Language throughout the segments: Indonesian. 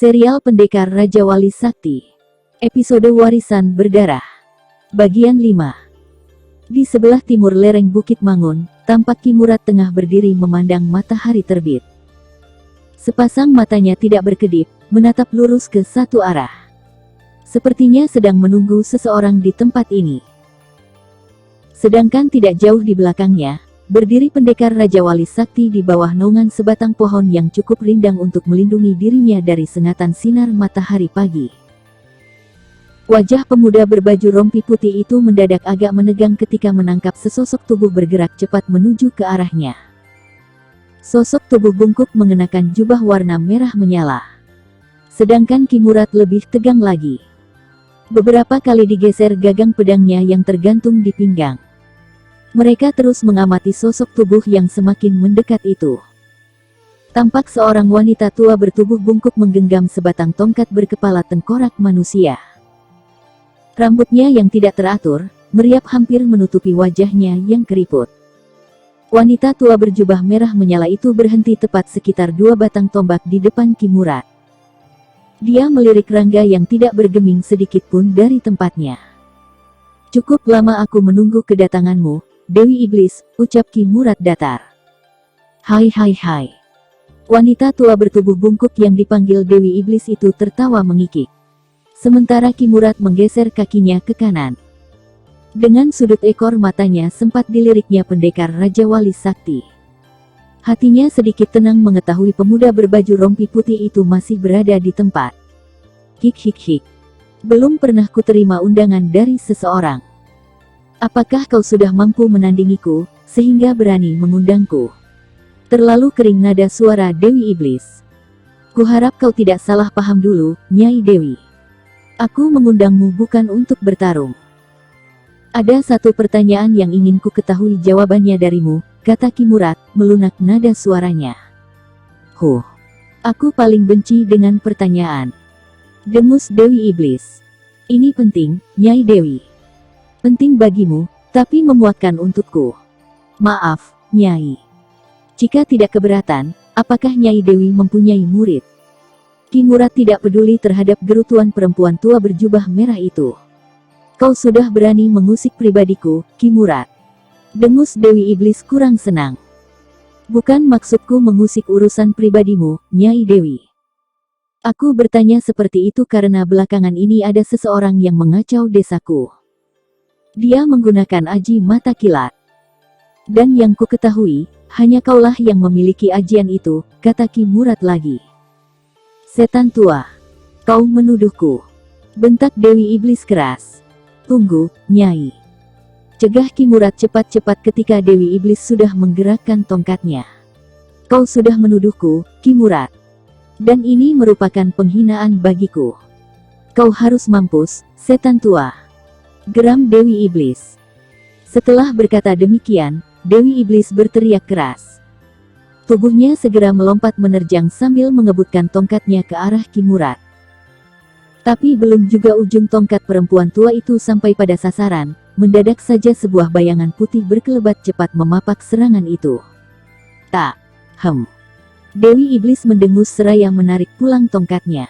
Serial Pendekar Raja Wali Sakti. Episode Warisan Berdarah. Bagian 5. Di sebelah timur lereng Bukit Mangun, tampak Ki Murad tengah berdiri memandang matahari terbit. Sepasang matanya tidak berkedip, menatap lurus ke satu arah. Sepertinya sedang menunggu seseorang di tempat ini. Sedangkan tidak jauh di belakangnya, berdiri pendekar Raja Wali Sakti di bawah naungan sebatang pohon yang cukup rindang untuk melindungi dirinya dari sengatan sinar matahari pagi. Wajah pemuda berbaju rompi putih itu mendadak agak menegang ketika menangkap sesosok tubuh bergerak cepat menuju ke arahnya. Sosok tubuh bungkuk mengenakan jubah warna merah menyala. Sedangkan Ki Murad lebih tegang lagi. Beberapa kali digeser gagang pedangnya yang tergantung di pinggang. Mereka terus mengamati sosok tubuh yang semakin mendekat itu. Tampak seorang wanita tua bertubuh bungkuk menggenggam sebatang tongkat berkepala tengkorak manusia. Rambutnya yang tidak teratur, meriap hampir menutupi wajahnya yang keriput. Wanita tua berjubah merah menyala itu berhenti tepat sekitar 2 batang tombak di depan Ki Murad. Dia melirik Rangga yang tidak bergeming sedikit pun dari tempatnya. "Cukup lama aku menunggu kedatanganmu, Dewi Iblis," ucap Ki Murad datar. "Hai hai hai." Wanita tua bertubuh bungkuk yang dipanggil Dewi Iblis itu tertawa mengikik. Sementara Ki Murad menggeser kakinya ke kanan. Dengan sudut ekor matanya sempat diliriknya pendekar Raja Wali Sakti. Hatinya sedikit tenang mengetahui pemuda berbaju rompi putih itu masih berada di tempat. Hik hik hik. Belum pernah kuterima undangan dari seseorang. Apakah kau sudah mampu menandingiku, sehingga berani mengundangku? Terlalu kering nada suara Dewi Iblis. Kuharap kau tidak salah paham dulu, Nyai Dewi. Aku mengundangmu bukan untuk bertarung. Ada satu pertanyaan yang ingin ku ketahui jawabannya darimu, kata Ki Murad, melunak nada suaranya. Aku paling benci dengan pertanyaan. Dengus Dewi Iblis. Ini penting, Nyai Dewi. Penting bagimu, tapi memuakkan untukku. Maaf, Nyai. Jika tidak keberatan, apakah Nyai Dewi mempunyai murid? Ki Murad tidak peduli terhadap gerutuan perempuan tua berjubah merah itu. Kau sudah berani mengusik pribadiku, Ki Murad. Dengus Dewi Iblis kurang senang. Bukan maksudku mengusik urusan pribadimu, Nyai Dewi. Aku bertanya seperti itu karena belakangan ini ada seseorang yang mengacau desaku. Dia menggunakan aji mata kilat. Dan yang ku ketahui, hanya kaulah yang memiliki ajian itu, kata Ki Murad lagi. Setan tua. Kau menuduhku. Bentak Dewi Iblis keras. Tunggu, Nyai. Cegah Ki Murad cepat-cepat ketika Dewi Iblis sudah menggerakkan tongkatnya. Kau sudah menuduhku, Ki Murad. Dan ini merupakan penghinaan bagiku. Kau harus mampus, setan tua. Geram Dewi Iblis. Setelah berkata demikian, Dewi Iblis berteriak keras. Tubuhnya segera melompat menerjang sambil mengebutkan tongkatnya ke arah Ki Murad. Tapi belum juga ujung tongkat perempuan tua itu sampai pada sasaran, mendadak saja sebuah bayangan putih berkelebat cepat memapak serangan itu. Tak. Dewi Iblis mendengus seraya menarik pulang tongkatnya.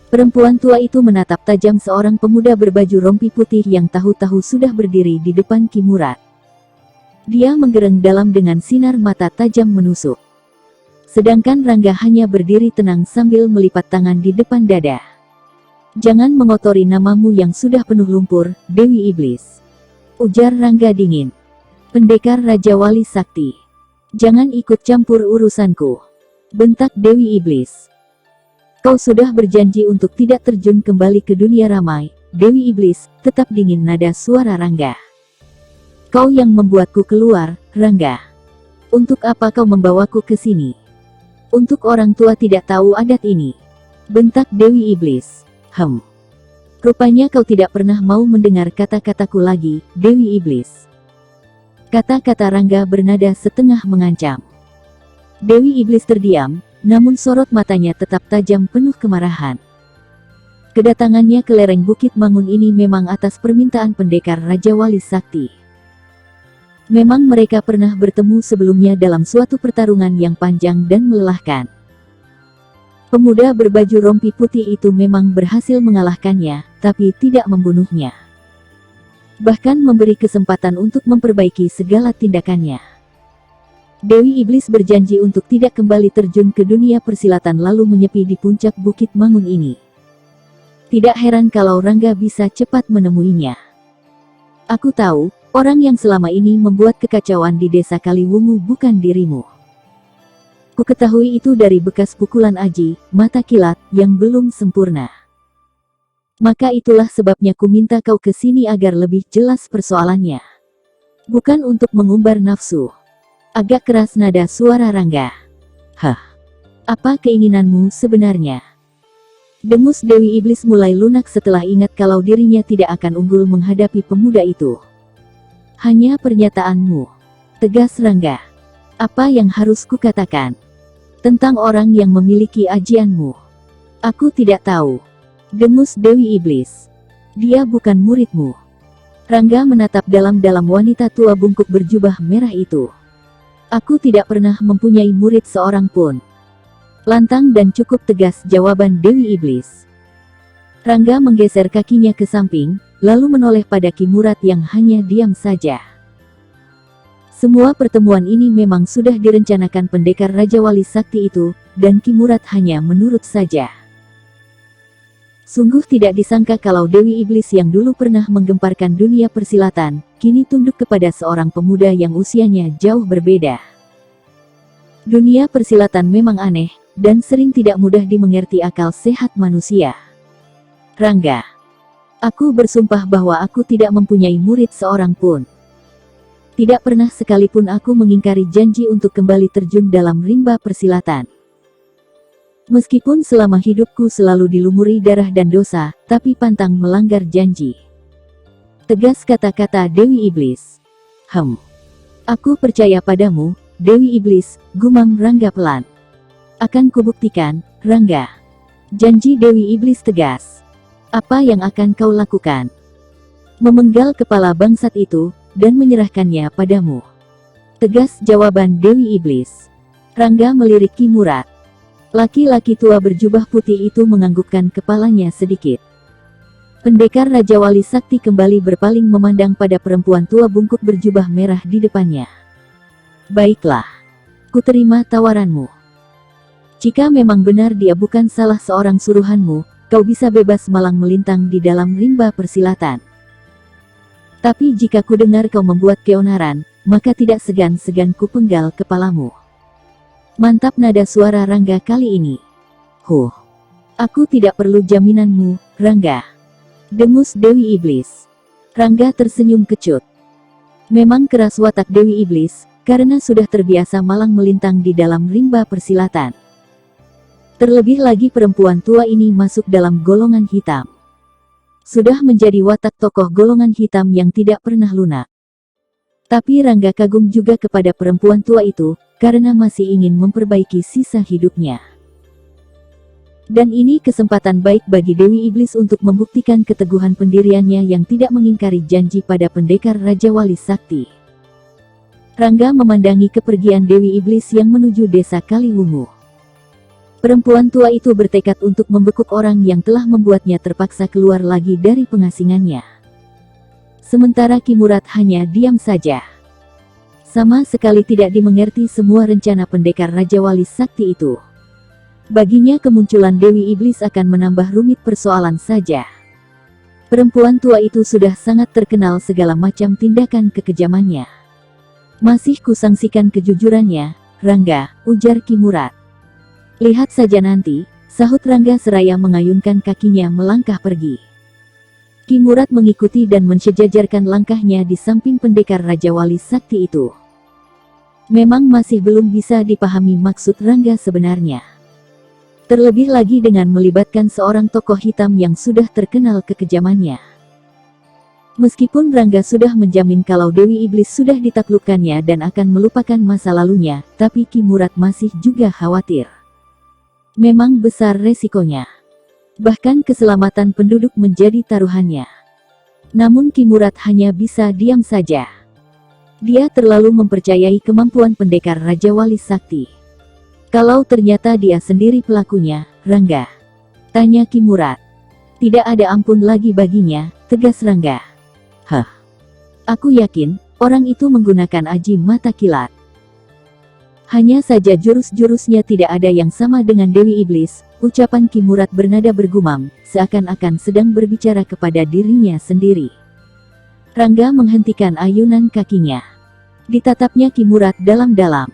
Perempuan tua itu menatap tajam seorang pemuda berbaju rompi putih yang tahu-tahu sudah berdiri di depan Ki Murad. Dia menggereng dalam dengan sinar mata tajam menusuk. Sedangkan Rangga hanya berdiri tenang sambil melipat tangan di depan dada. Jangan mengotori namamu yang sudah penuh lumpur, Dewi Iblis. Ujar Rangga dingin. Pendekar Raja Wali Sakti. Jangan ikut campur urusanku. Bentak Dewi Iblis. Kau sudah berjanji untuk tidak terjun kembali ke dunia ramai, Dewi Iblis, tetap dingin nada suara Rangga. Kau yang membuatku keluar, Rangga. Untuk apa kau membawaku ke sini? Untuk orang tua tidak tahu adat ini. Bentak Dewi Iblis. Rupanya kau tidak pernah mau mendengar kata-kataku lagi, Dewi Iblis. Kata-kata Rangga bernada setengah mengancam. Dewi Iblis terdiam, namun sorot matanya tetap tajam penuh kemarahan. Kedatangannya ke lereng Bukit Mangun ini memang atas permintaan pendekar Raja Wali Sakti. Memang mereka pernah bertemu sebelumnya dalam suatu pertarungan yang panjang dan melelahkan. Pemuda berbaju rompi putih itu memang berhasil mengalahkannya, tapi tidak membunuhnya. Bahkan memberi kesempatan untuk memperbaiki segala tindakannya. Dewi Iblis berjanji untuk tidak kembali terjun ke dunia persilatan lalu menyepi di puncak Bukit Mangun ini. Tidak heran kalau Rangga bisa cepat menemuinya. Aku tahu, orang yang selama ini membuat kekacauan di desa Kaliwungu bukan dirimu. Ku ketahui itu dari bekas pukulan aji, mata kilat, yang belum sempurna. Maka itulah sebabnya ku minta kau ke sini agar lebih jelas persoalannya. Bukan untuk mengumbar nafsu. Agak keras nada suara Rangga. Hah? Apa keinginanmu sebenarnya? Dengus Dewi Iblis mulai lunak setelah ingat kalau dirinya tidak akan unggul menghadapi pemuda itu. Hanya pernyataanmu. Tegas Rangga. Apa yang harus kukatakan? Tentang orang yang memiliki ajianmu. Aku tidak tahu. Dengus Dewi Iblis. Dia bukan muridmu. Rangga menatap dalam-dalam wanita tua bungkuk berjubah merah itu. Aku tidak pernah mempunyai murid seorang pun. Lantang dan cukup tegas jawaban Dewi Iblis. Rangga menggeser kakinya ke samping, lalu menoleh pada Ki Murad yang hanya diam saja. Semua pertemuan ini memang sudah direncanakan pendekar Raja Wali Sakti itu, dan Ki Murad hanya menurut saja. Sungguh tidak disangka kalau Dewi Iblis yang dulu pernah menggemparkan dunia persilatan, kini tunduk kepada seorang pemuda yang usianya jauh berbeda. Dunia persilatan memang aneh, dan sering tidak mudah dimengerti akal sehat manusia. Rangga. Aku bersumpah bahwa aku tidak mempunyai murid seorang pun. Tidak pernah sekalipun aku mengingkari janji untuk kembali terjun dalam rimba persilatan. Meskipun selama hidupku selalu dilumuri darah dan dosa, tapi pantang melanggar janji. Tegas kata-kata Dewi Iblis. Aku percaya padamu, Dewi Iblis, gumam Rangga pelan. Akan kubuktikan, Rangga. Janji Dewi Iblis tegas. Apa yang akan kau lakukan? Memenggal kepala bangsat itu, dan menyerahkannya padamu. Tegas jawaban Dewi Iblis. Rangga melirik Ki Murad. Laki-laki tua berjubah putih itu menganggukkan kepalanya sedikit. Pendekar Raja Wali Sakti kembali berpaling memandang pada perempuan tua bungkuk berjubah merah di depannya. Baiklah. Kuterima tawaranmu. Jika memang benar dia bukan salah seorang suruhanmu, kau bisa bebas malang melintang di dalam rimba persilatan. Tapi jika ku dengar kau membuat keonaran, maka tidak segan-segan ku penggal kepalamu. Mantap nada suara Rangga kali ini. Aku tidak perlu jaminanmu, Rangga. Dengus Dewi Iblis. Rangga tersenyum kecut. Memang keras watak Dewi Iblis, karena sudah terbiasa malang melintang di dalam rimba persilatan. Terlebih lagi perempuan tua ini masuk dalam golongan hitam. Sudah menjadi watak tokoh golongan hitam yang tidak pernah lunak. Tapi Rangga kagum juga kepada perempuan tua itu, karena masih ingin memperbaiki sisa hidupnya. Dan ini kesempatan baik bagi Dewi Iblis untuk membuktikan keteguhan pendiriannya yang tidak mengingkari janji pada pendekar Raja Wali Sakti. Rangga memandangi kepergian Dewi Iblis yang menuju desa Kaliwungu. Perempuan tua itu bertekad untuk membekuk orang yang telah membuatnya terpaksa keluar lagi dari pengasingannya. Sementara Ki Murad hanya diam saja. Sama sekali tidak dimengerti semua rencana pendekar Raja Wali Sakti itu. Baginya kemunculan Dewi Iblis akan menambah rumit persoalan saja. Perempuan tua itu sudah sangat terkenal segala macam tindakan kekejamannya. Masih kusangsikan kejujurannya, Rangga, ujar Ki Murad. Lihat saja nanti, sahut Rangga seraya mengayunkan kakinya melangkah pergi. Ki Murad mengikuti dan mensejajarkan langkahnya di samping pendekar Raja Wali Sakti itu. Memang masih belum bisa dipahami maksud Rangga sebenarnya. Terlebih lagi dengan melibatkan seorang tokoh hitam yang sudah terkenal kekejamannya. Meskipun Rangga sudah menjamin kalau Dewi Iblis sudah ditaklukkannya dan akan melupakan masa lalunya, tapi Ki Murad masih juga khawatir. Memang besar resikonya. Bahkan keselamatan penduduk menjadi taruhannya. Namun Ki Murad hanya bisa diam saja. Dia terlalu mempercayai kemampuan pendekar Raja Wali Sakti. Kalau ternyata dia sendiri pelakunya, Rangga? Tanya Ki Murad. Tidak ada ampun lagi baginya, tegas Rangga. Hah? Aku yakin, orang itu menggunakan aji mata kilat. Hanya saja jurus-jurusnya tidak ada yang sama dengan Dewi Iblis, ucapan Ki Murad bernada bergumam, seakan-akan sedang berbicara kepada dirinya sendiri. Rangga menghentikan ayunan kakinya. Ditatapnya Ki Murad dalam-dalam.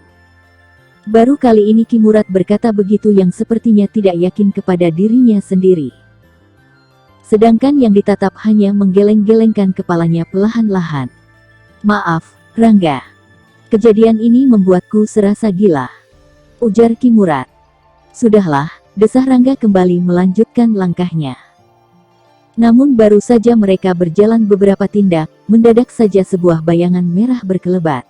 Baru kali ini Ki Murad berkata begitu yang sepertinya tidak yakin kepada dirinya sendiri. Sedangkan yang ditatap hanya menggeleng-gelengkan kepalanya perlahan-lahan. Maaf, Rangga. Kejadian ini membuatku serasa gila, ujar Ki Murad. Sudahlah, desah Rangga kembali melanjutkan langkahnya. Namun baru saja mereka berjalan beberapa tindak, mendadak saja sebuah bayangan merah berkelebat.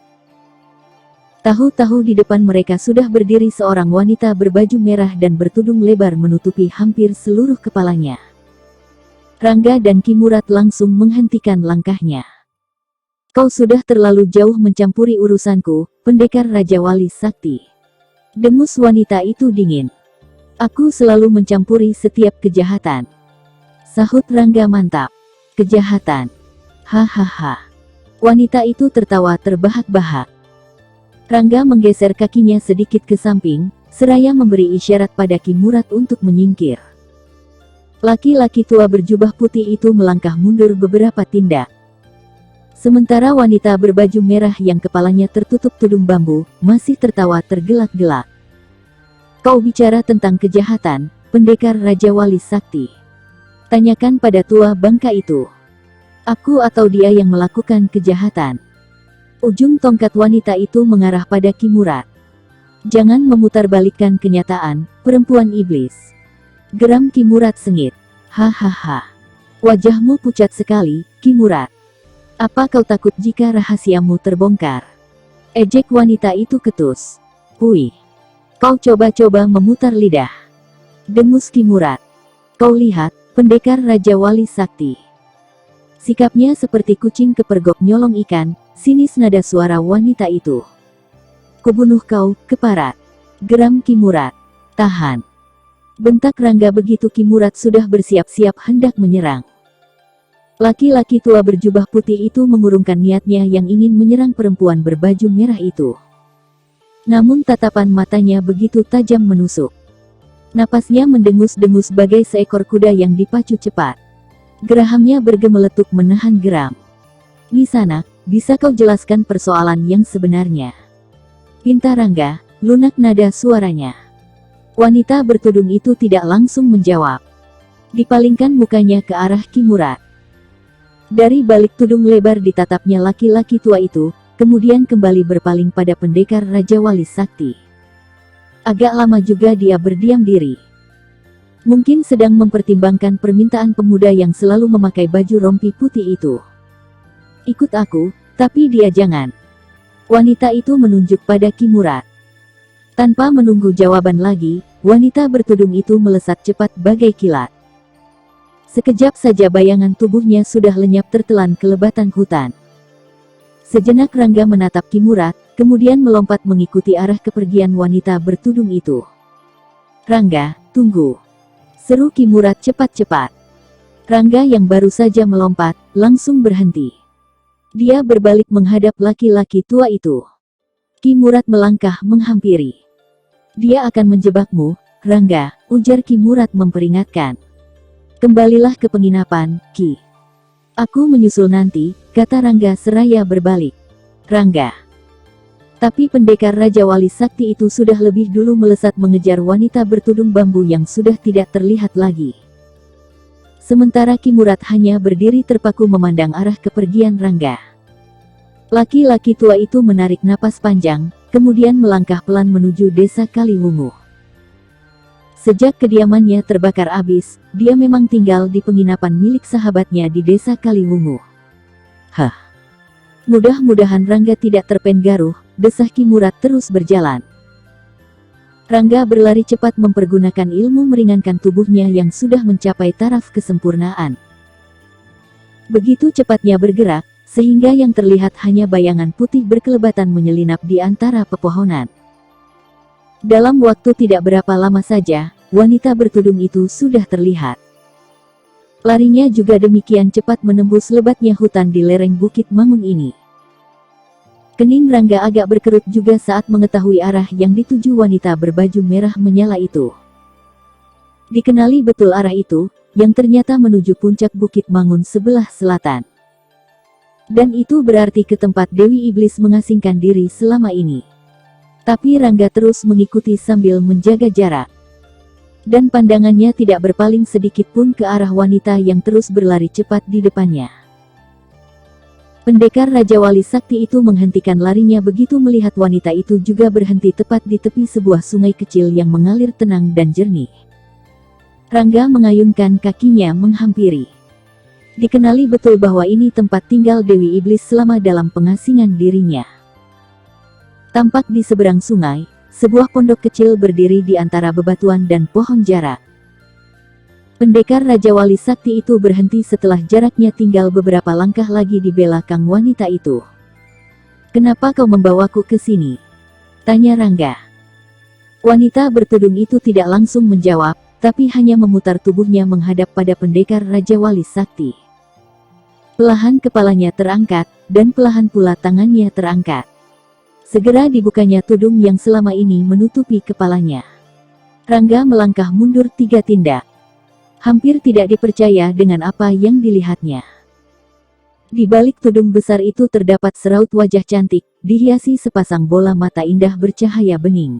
Tahu-tahu di depan mereka sudah berdiri seorang wanita berbaju merah dan bertudung lebar menutupi hampir seluruh kepalanya. Rangga dan Ki Murad langsung menghentikan langkahnya. Kau sudah terlalu jauh mencampuri urusanku, pendekar Raja Wali Sakti. Dengus wanita itu dingin. Aku selalu mencampuri setiap kejahatan. Sahut Rangga mantap. Kejahatan. Hahaha. Wanita itu tertawa terbahak-bahak. Rangga menggeser kakinya sedikit ke samping, seraya memberi isyarat pada Ki Murad untuk menyingkir. Laki-laki tua berjubah putih itu melangkah mundur beberapa tindak. Sementara wanita berbaju merah yang kepalanya tertutup tudung bambu, masih tertawa tergelak-gelak. Kau bicara tentang kejahatan, pendekar Raja Wali Sakti. Tanyakan pada tua bangka itu. Aku atau dia yang melakukan kejahatan? Ujung tongkat wanita itu mengarah pada Ki Murad. Jangan memutarbalikkan kenyataan, perempuan iblis. Geram Ki Murad sengit. Hahaha. Wajahmu pucat sekali, Ki Murad. Apa kau takut jika rahasiamu terbongkar? Ejek wanita itu ketus. Puih. Kau coba-coba memutar lidah. Dengus Ki Murad. Kau lihat, pendekar Raja Wali Sakti. Sikapnya seperti kucing kepergok nyolong ikan, sinis nada suara wanita itu. Kubunuh kau, keparat. Geram Ki Murad. Tahan. Bentak Rangga begitu Ki Murad sudah bersiap-siap hendak menyerang. Laki-laki tua berjubah putih itu mengurungkan niatnya yang ingin menyerang perempuan berbaju merah itu. Namun tatapan matanya begitu tajam menusuk. Napasnya mendengus-dengus bagai seekor kuda yang dipacu cepat. Gerahamnya bergemeletuk menahan geram. Nisanak, bisa kau jelaskan persoalan yang sebenarnya? Pinta Rangga, lunak nada suaranya. Wanita bertudung itu tidak langsung menjawab. Dipalingkan mukanya ke arah Ki Murad. Dari balik tudung lebar ditatapnya laki-laki tua itu, kemudian kembali berpaling pada pendekar Raja Wali Sakti. Agak lama juga dia berdiam diri. Mungkin sedang mempertimbangkan permintaan pemuda yang selalu memakai baju rompi putih itu. Ikut aku, tapi dia jangan. Wanita itu menunjuk pada Ki Murad. Tanpa menunggu jawaban lagi, wanita bertudung itu melesat cepat bagai kilat. Sekejap saja bayangan tubuhnya sudah lenyap tertelan kelebatan hutan. Sejenak Rangga menatap Ki Murad, kemudian melompat mengikuti arah kepergian wanita bertudung itu. Rangga, tunggu. Seru Ki Murad cepat-cepat. Rangga yang baru saja melompat, langsung berhenti. Dia berbalik menghadap laki-laki tua itu. Ki Murad melangkah menghampiri. Dia akan menjebakmu, Rangga, ujar Ki Murad memperingatkan. Kembalilah ke penginapan, Ki. Aku menyusul nanti, kata Rangga seraya berbalik. Rangga. Tapi pendekar Raja Wali Sakti itu sudah lebih dulu melesat mengejar wanita bertudung bambu yang sudah tidak terlihat lagi. Sementara Ki Murad hanya berdiri terpaku memandang arah kepergian Rangga. Laki-laki tua itu menarik napas panjang, kemudian melangkah pelan menuju desa Kaliwungu. Sejak kediamannya terbakar habis, dia memang tinggal di penginapan milik sahabatnya di desa Kaliwungu. Hah. Mudah-mudahan Rangga tidak terpengaruh, desah Ki Murad terus berjalan. Rangga berlari cepat mempergunakan ilmu meringankan tubuhnya yang sudah mencapai taraf kesempurnaan. Begitu cepatnya bergerak, sehingga yang terlihat hanya bayangan putih berkelebatan menyelinap di antara pepohonan. Dalam waktu tidak berapa lama saja, wanita bertudung itu sudah terlihat. Larinya juga demikian cepat menembus lebatnya hutan di lereng Bukit Mangun ini. Kening Rangga agak berkerut juga saat mengetahui arah yang dituju wanita berbaju merah menyala itu. Dikenali betul arah itu, yang ternyata menuju puncak Bukit Mangun sebelah selatan. Dan itu berarti ke tempat Dewi Iblis mengasingkan diri selama ini. Tapi Rangga terus mengikuti sambil menjaga jarak. Dan pandangannya tidak berpaling sedikit pun ke arah wanita yang terus berlari cepat di depannya. Pendekar Raja Wali Sakti itu menghentikan larinya begitu melihat wanita itu juga berhenti tepat di tepi sebuah sungai kecil yang mengalir tenang dan jernih. Rangga mengayunkan kakinya menghampiri. Dikenali betul bahwa ini tempat tinggal Dewi Iblis selama dalam pengasingan dirinya. Tampak di seberang sungai, sebuah pondok kecil berdiri di antara bebatuan dan pohon jarak. Pendekar Raja Wali Sakti itu berhenti setelah jaraknya tinggal beberapa langkah lagi di belakang wanita itu. "Kenapa kau membawaku ke sini?" tanya Rangga. Wanita bertudung itu tidak langsung menjawab, tapi hanya memutar tubuhnya menghadap pada pendekar Raja Wali Sakti. Perlahan kepalanya terangkat, dan perlahan pula tangannya terangkat. Segera dibukanya tudung yang selama ini menutupi kepalanya. Rangga melangkah mundur 3 tindak. Hampir tidak dipercaya dengan apa yang dilihatnya. Di balik tudung besar itu terdapat seraut wajah cantik, dihiasi sepasang bola mata indah bercahaya bening.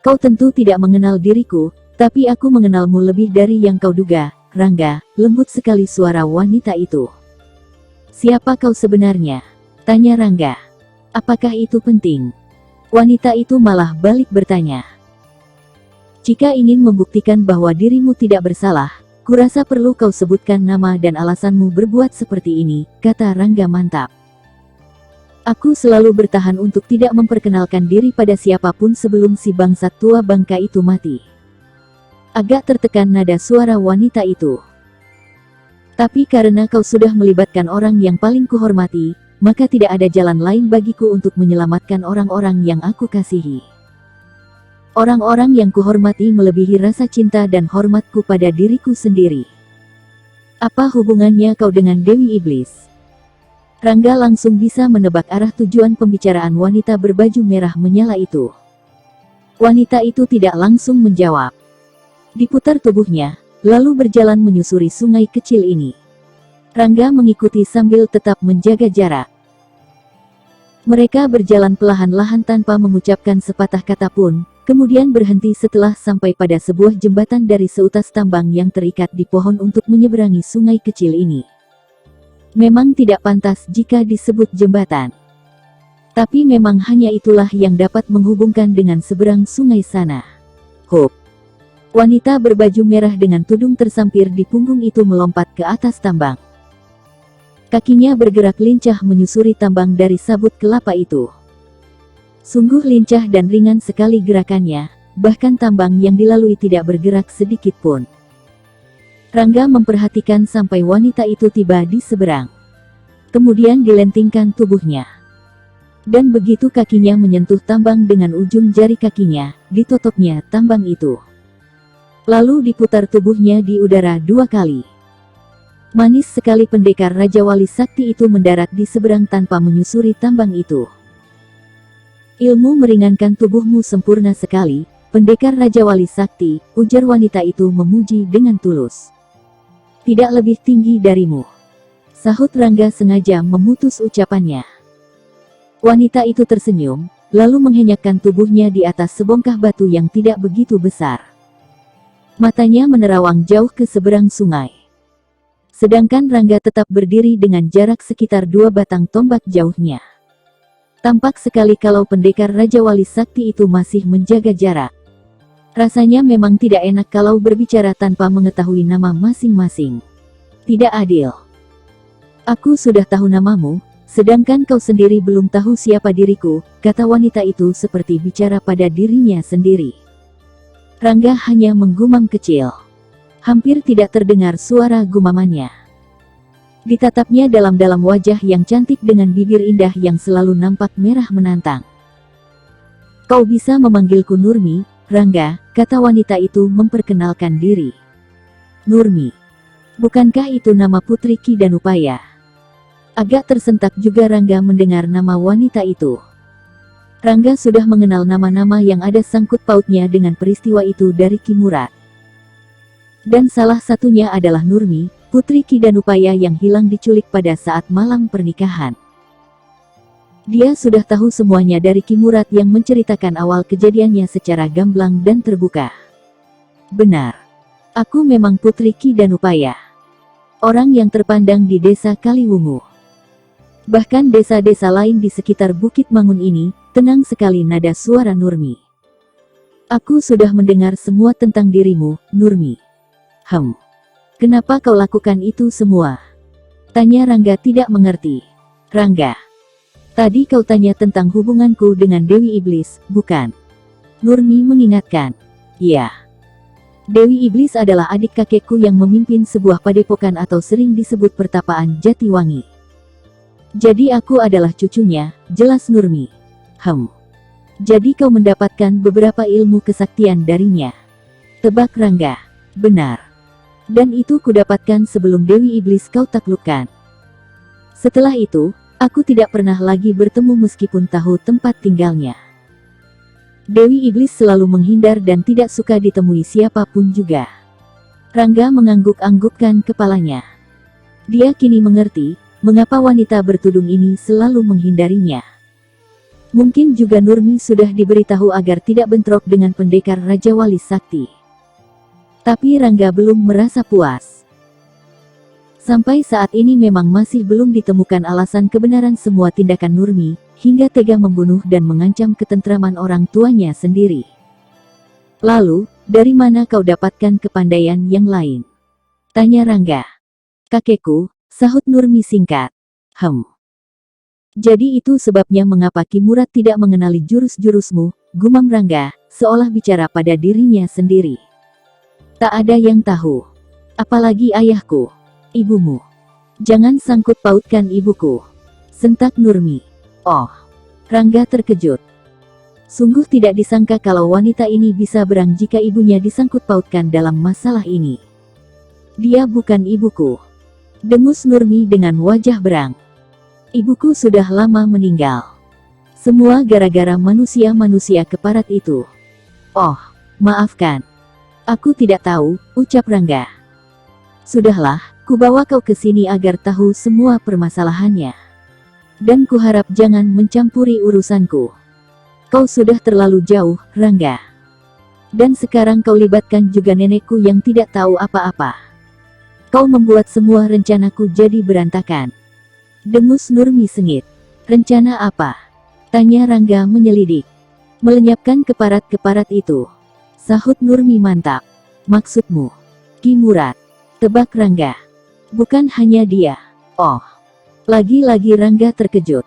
"Kau tentu tidak mengenal diriku, tapi aku mengenalmu lebih dari yang kau duga, Rangga," lembut sekali suara wanita itu. "Siapa kau sebenarnya?" tanya Rangga. "Apakah itu penting?" Wanita itu malah balik bertanya. "Jika ingin membuktikan bahwa dirimu tidak bersalah, kurasa perlu kau sebutkan nama dan alasanmu berbuat seperti ini," kata Rangga mantap. "Aku selalu bertahan untuk tidak memperkenalkan diri pada siapapun sebelum si bangsat tua bangka itu mati." Agak tertekan nada suara wanita itu. "Tapi karena kau sudah melibatkan orang yang paling kuhormati, maka tidak ada jalan lain bagiku untuk menyelamatkan orang-orang yang aku kasihi. Orang-orang yang kuhormati melebihi rasa cinta dan hormatku pada diriku sendiri. Apa hubungannya kau dengan Dewi Iblis?" Rangga langsung bisa menebak arah tujuan pembicaraan wanita berbaju merah menyala itu. Wanita itu tidak langsung menjawab. Diputar tubuhnya, lalu berjalan menyusuri sungai kecil ini. Rangga mengikuti sambil tetap menjaga jarak. Mereka berjalan perlahan-lahan tanpa mengucapkan sepatah kata pun, kemudian berhenti setelah sampai pada sebuah jembatan dari seutas tambang yang terikat di pohon untuk menyeberangi sungai kecil ini. Memang tidak pantas jika disebut jembatan. Tapi memang hanya itulah yang dapat menghubungkan dengan seberang sungai sana. Hop! Wanita berbaju merah dengan tudung tersampir di punggung itu melompat ke atas tambang. Kakinya bergerak lincah menyusuri tambang dari sabut kelapa itu. Sungguh lincah dan ringan sekali gerakannya, bahkan tambang yang dilalui tidak bergerak sedikit pun. Rangga memperhatikan sampai wanita itu tiba di seberang. Kemudian dilentingkan tubuhnya. Dan begitu kakinya menyentuh tambang dengan ujung jari kakinya, ditotoknya tambang itu. Lalu diputar tubuhnya di udara 2 kali. Manis sekali pendekar Raja Wali Sakti itu mendarat di seberang tanpa menyusuri tambang itu. "Ilmu meringankan tubuhmu sempurna sekali, pendekar Raja Wali Sakti," ujar wanita itu memuji dengan tulus. "Tidak lebih tinggi darimu," sahut Rangga sengaja memutus ucapannya. Wanita itu tersenyum, lalu menghenyakkan tubuhnya di atas sebongkah batu yang tidak begitu besar. Matanya menerawang jauh ke seberang sungai. Sedangkan Rangga tetap berdiri dengan jarak sekitar 2 batang tombak jauhnya. Tampak sekali kalau pendekar Raja Wali Sakti itu masih menjaga jarak. Rasanya memang tidak enak kalau berbicara tanpa mengetahui nama masing-masing. Tidak adil. "Aku sudah tahu namamu, sedangkan kau sendiri belum tahu siapa diriku," kata wanita itu seperti bicara pada dirinya sendiri. Rangga hanya menggumam kecil. Hampir tidak terdengar suara gumamannya. Ditatapnya dalam-dalam wajah yang cantik dengan bibir indah yang selalu nampak merah menantang. "Kau bisa memanggilku Nurmi," Rangga, kata wanita itu memperkenalkan diri. Nurmi. Bukankah itu nama putri Ki Danupaya? Agak tersentak juga Rangga mendengar nama wanita itu. Rangga sudah mengenal nama-nama yang ada sangkut pautnya dengan peristiwa itu dari Ki Murad. Dan salah satunya adalah Nurmi, putri Ki Danupaya yang hilang diculik pada saat malam pernikahan. Dia sudah tahu semuanya dari Ki Murad yang menceritakan awal kejadiannya secara gamblang dan terbuka. Benar. Aku memang putri Ki Danupaya. Orang yang terpandang di desa Kaliwungu. Bahkan desa-desa lain di sekitar Bukit Mangun ini, tenang sekali nada suara Nurmi. Aku sudah mendengar semua tentang dirimu, Nurmi. Kenapa kau lakukan itu semua? Tanya Rangga tidak mengerti. Rangga. Tadi kau tanya tentang hubunganku dengan Dewi Iblis, bukan? Nurmi mengingatkan. Iya. Dewi Iblis adalah adik kakekku yang memimpin sebuah padepokan atau sering disebut pertapaan Jatiwangi. Jadi aku adalah cucunya, jelas Nurmi. Jadi kau mendapatkan beberapa ilmu kesaktian darinya. Tebak Rangga. Benar. Dan itu kudapatkan sebelum Dewi Iblis kau taklukkan. Setelah itu, aku tidak pernah lagi bertemu meskipun tahu tempat tinggalnya. Dewi Iblis selalu menghindar dan tidak suka ditemui siapapun juga. Rangga mengangguk-anggukkan kepalanya. Dia kini mengerti, mengapa wanita bertudung ini selalu menghindarinya. Mungkin juga Nurmi sudah diberitahu agar tidak bentrok dengan pendekar Raja Wali Sakti. Tapi Rangga belum merasa puas. Sampai saat ini memang masih belum ditemukan alasan kebenaran semua tindakan Nurmi, hingga tega membunuh dan mengancam ketentraman orang tuanya sendiri. Lalu, dari mana kau dapatkan kepandaian yang lain? Tanya Rangga. Kakekku, sahut Nurmi singkat. Jadi itu sebabnya mengapa Ki Murad tidak mengenali jurus-jurusmu, gumam Rangga, seolah bicara pada dirinya sendiri. Tak ada yang tahu. Apalagi ayahku. Ibumu. Jangan sangkut pautkan ibuku. Sentak Nurmi. Oh. Rangga terkejut. Sungguh tidak disangka kalau wanita ini bisa berang jika ibunya disangkut pautkan dalam masalah ini. Dia bukan ibuku. Dengus Nurmi dengan wajah berang. Ibuku sudah lama meninggal. Semua gara-gara manusia-manusia keparat itu. Oh, maafkan. Aku tidak tahu, ucap Rangga. Sudahlah, kubawa kau ke sini agar tahu semua permasalahannya. Dan kuharap jangan mencampuri urusanku. Kau sudah terlalu jauh, Rangga. Dan sekarang kau libatkan juga nenekku yang tidak tahu apa-apa. Kau membuat semua rencanaku jadi berantakan. Dengus Nurmi sengit. Rencana apa? Tanya Rangga menyelidik. Melenyapkan keparat-keparat itu. Sahut Nurmi mantap. Maksudmu? Ki Murad. Tebak Rangga. Bukan hanya dia. Oh. Lagi-lagi Rangga terkejut.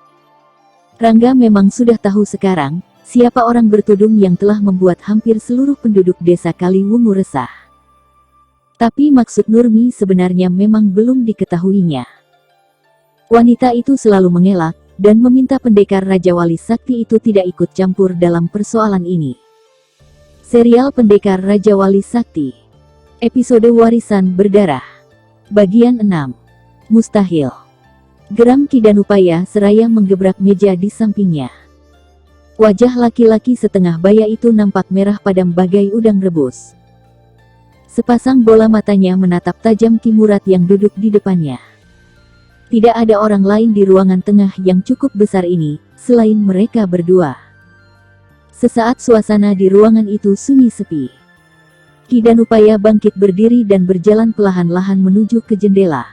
Rangga memang sudah tahu sekarang, siapa orang bertudung yang telah membuat hampir seluruh penduduk desa Kaliwungu resah. Tapi maksud Nurmi sebenarnya memang belum diketahuinya. Wanita itu selalu mengelak, dan meminta pendekar Raja Wali Sakti itu tidak ikut campur dalam persoalan ini. Serial Pendekar Raja Wali Sakti. Episode Warisan Berdarah. Bagian 6. Mustahil. Geram Ki Danupaya seraya menggebrak meja di sampingnya. Wajah laki-laki setengah baya itu nampak merah padam bagai udang rebus. Sepasang bola matanya menatap tajam Ki Murad yang duduk di depannya. Tidak ada orang lain di ruangan tengah yang cukup besar ini, selain mereka berdua. Sesaat suasana di ruangan itu sunyi sepi. Ki Danupaya bangkit berdiri dan berjalan perlahan-lahan menuju ke jendela.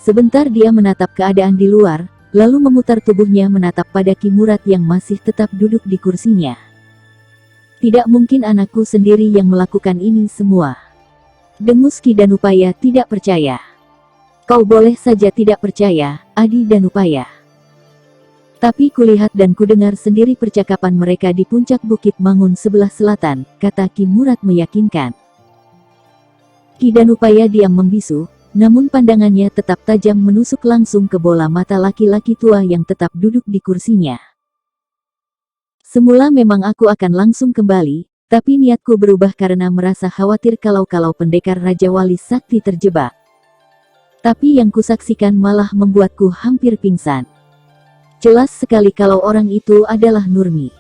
Sebentar dia menatap keadaan di luar, lalu memutar tubuhnya menatap pada Ki Murad yang masih tetap duduk di kursinya. Tidak mungkin anakku sendiri yang melakukan ini semua. Dengus Ki Danupaya tidak percaya. Kau boleh saja tidak percaya, Adi Danupaya. Tapi kulihat dan kudengar sendiri percakapan mereka di puncak Bukit Mangun sebelah selatan, kata Ki Murad meyakinkan. Ki Danupaya diam membisu, namun pandangannya tetap tajam menusuk langsung ke bola mata laki-laki tua yang tetap duduk di kursinya. Semula memang aku akan langsung kembali, Tapi niatku berubah karena merasa khawatir kalau pendekar Raja Wali Sakti terjebak. Tapi yang kusaksikan malah membuatku hampir pingsan. Jelas sekali kalau orang itu adalah Nurmi.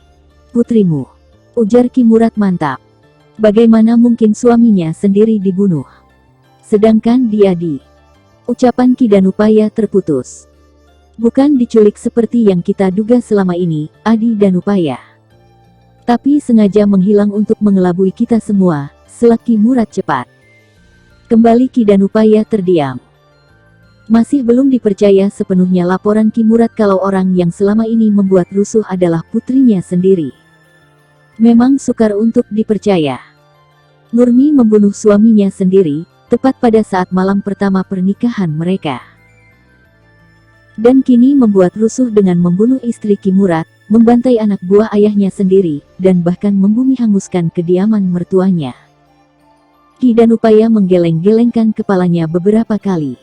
Putrimu. Ujar Ki Murad mantap. Bagaimana mungkin suaminya sendiri dibunuh? Sedangkan dia Ucapan Ki Danupaya terputus. Bukan diculik seperti yang kita duga selama ini, Adi Danupaya. Tapi sengaja menghilang untuk mengelabui kita semua, selaki Murad cepat. Kembali Ki Danupaya terdiam. Masih belum dipercaya sepenuhnya laporan Ki Murad kalau orang yang selama ini membuat rusuh adalah putrinya sendiri. Memang sukar untuk dipercaya. Nurmi membunuh suaminya sendiri, tepat pada saat malam pertama pernikahan mereka. Dan kini membuat rusuh dengan membunuh istri Ki Murad, membantai anak buah ayahnya sendiri, dan bahkan membumi hanguskan kediaman mertuanya. Ki Danupaya menggeleng-gelengkan kepalanya beberapa kali.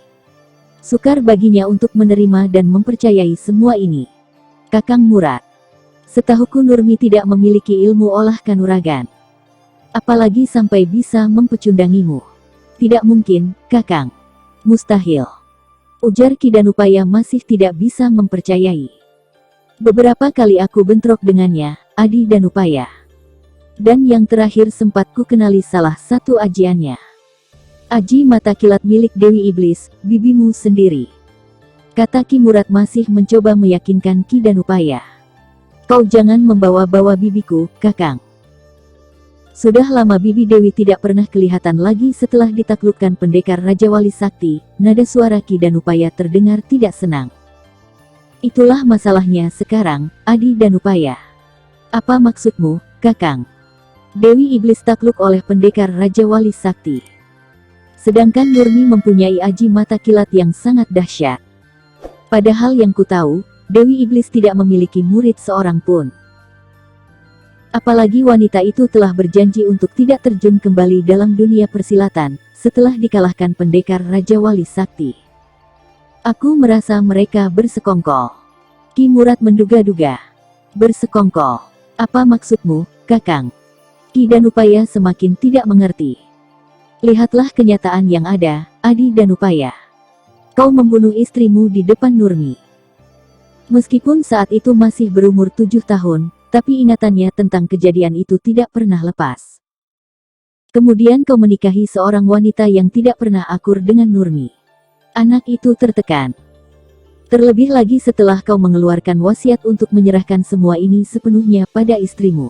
Sukar baginya untuk menerima dan mempercayai semua ini. Kakang Murad. Setahuku Nurmi tidak memiliki ilmu olah kanuragan. Apalagi sampai bisa mempecundangimu. Tidak mungkin, Kakang. Mustahil. Ujar Ki Danupaya masih tidak bisa mempercayai. Beberapa kali aku bentrok dengannya, Adi Danupaya. Dan yang terakhir sempat ku kenali salah satu ajiannya. Aji mata kilat milik Dewi Iblis, bibimu sendiri. Kata Ki Murad masih mencoba meyakinkan Ki Danupaya. Kau jangan membawa-bawa bibiku, Kakang. Sudah lama bibi Dewi tidak pernah kelihatan lagi setelah ditaklukkan pendekar Raja Wali Sakti. Nada suara Ki Danupaya terdengar tidak senang. Itulah masalahnya sekarang, Adi Danupaya. Apa maksudmu, Kakang? Dewi Iblis takluk oleh pendekar Raja Wali Sakti. Sedangkan Nurmi mempunyai aji mata kilat yang sangat dahsyat. Padahal yang ku tahu, Dewi Iblis tidak memiliki murid seorang pun. Apalagi wanita itu telah berjanji untuk tidak terjun kembali dalam dunia persilatan, setelah dikalahkan pendekar Raja Wali Sakti. Aku merasa mereka bersekongkol. Ki Murad menduga-duga. Bersekongkol. Apa maksudmu, Kakang? Ki Danupaya semakin tidak mengerti. Lihatlah kenyataan yang ada, Adi Danupaya. Kau membunuh istrimu di depan Nurmi. Meskipun saat itu masih berumur 7 tahun, tapi ingatannya tentang kejadian itu tidak pernah lepas. Kemudian kau menikahi seorang wanita yang tidak pernah akur dengan Nurmi. Anak itu tertekan. Terlebih lagi setelah kau mengeluarkan wasiat untuk menyerahkan semua ini sepenuhnya pada istrimu.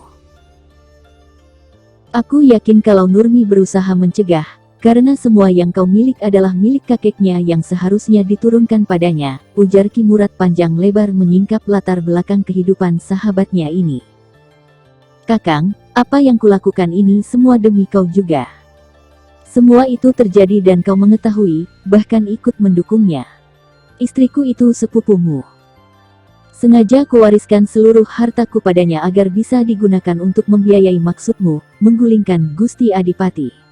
Aku yakin kalau Nurmi berusaha mencegah, karena semua yang kau milik adalah milik kakeknya yang seharusnya diturunkan padanya, ujar Ki Murad panjang lebar menyingkap latar belakang kehidupan sahabatnya ini. Kakang, apa yang kulakukan ini semua demi kau juga. Semua itu terjadi dan kau mengetahui, bahkan ikut mendukungnya. Istriku itu sepupumu. Sengaja kuwariskan seluruh hartaku padanya agar bisa digunakan untuk membiayai maksudmu, menggulingkan Gusti Adipati.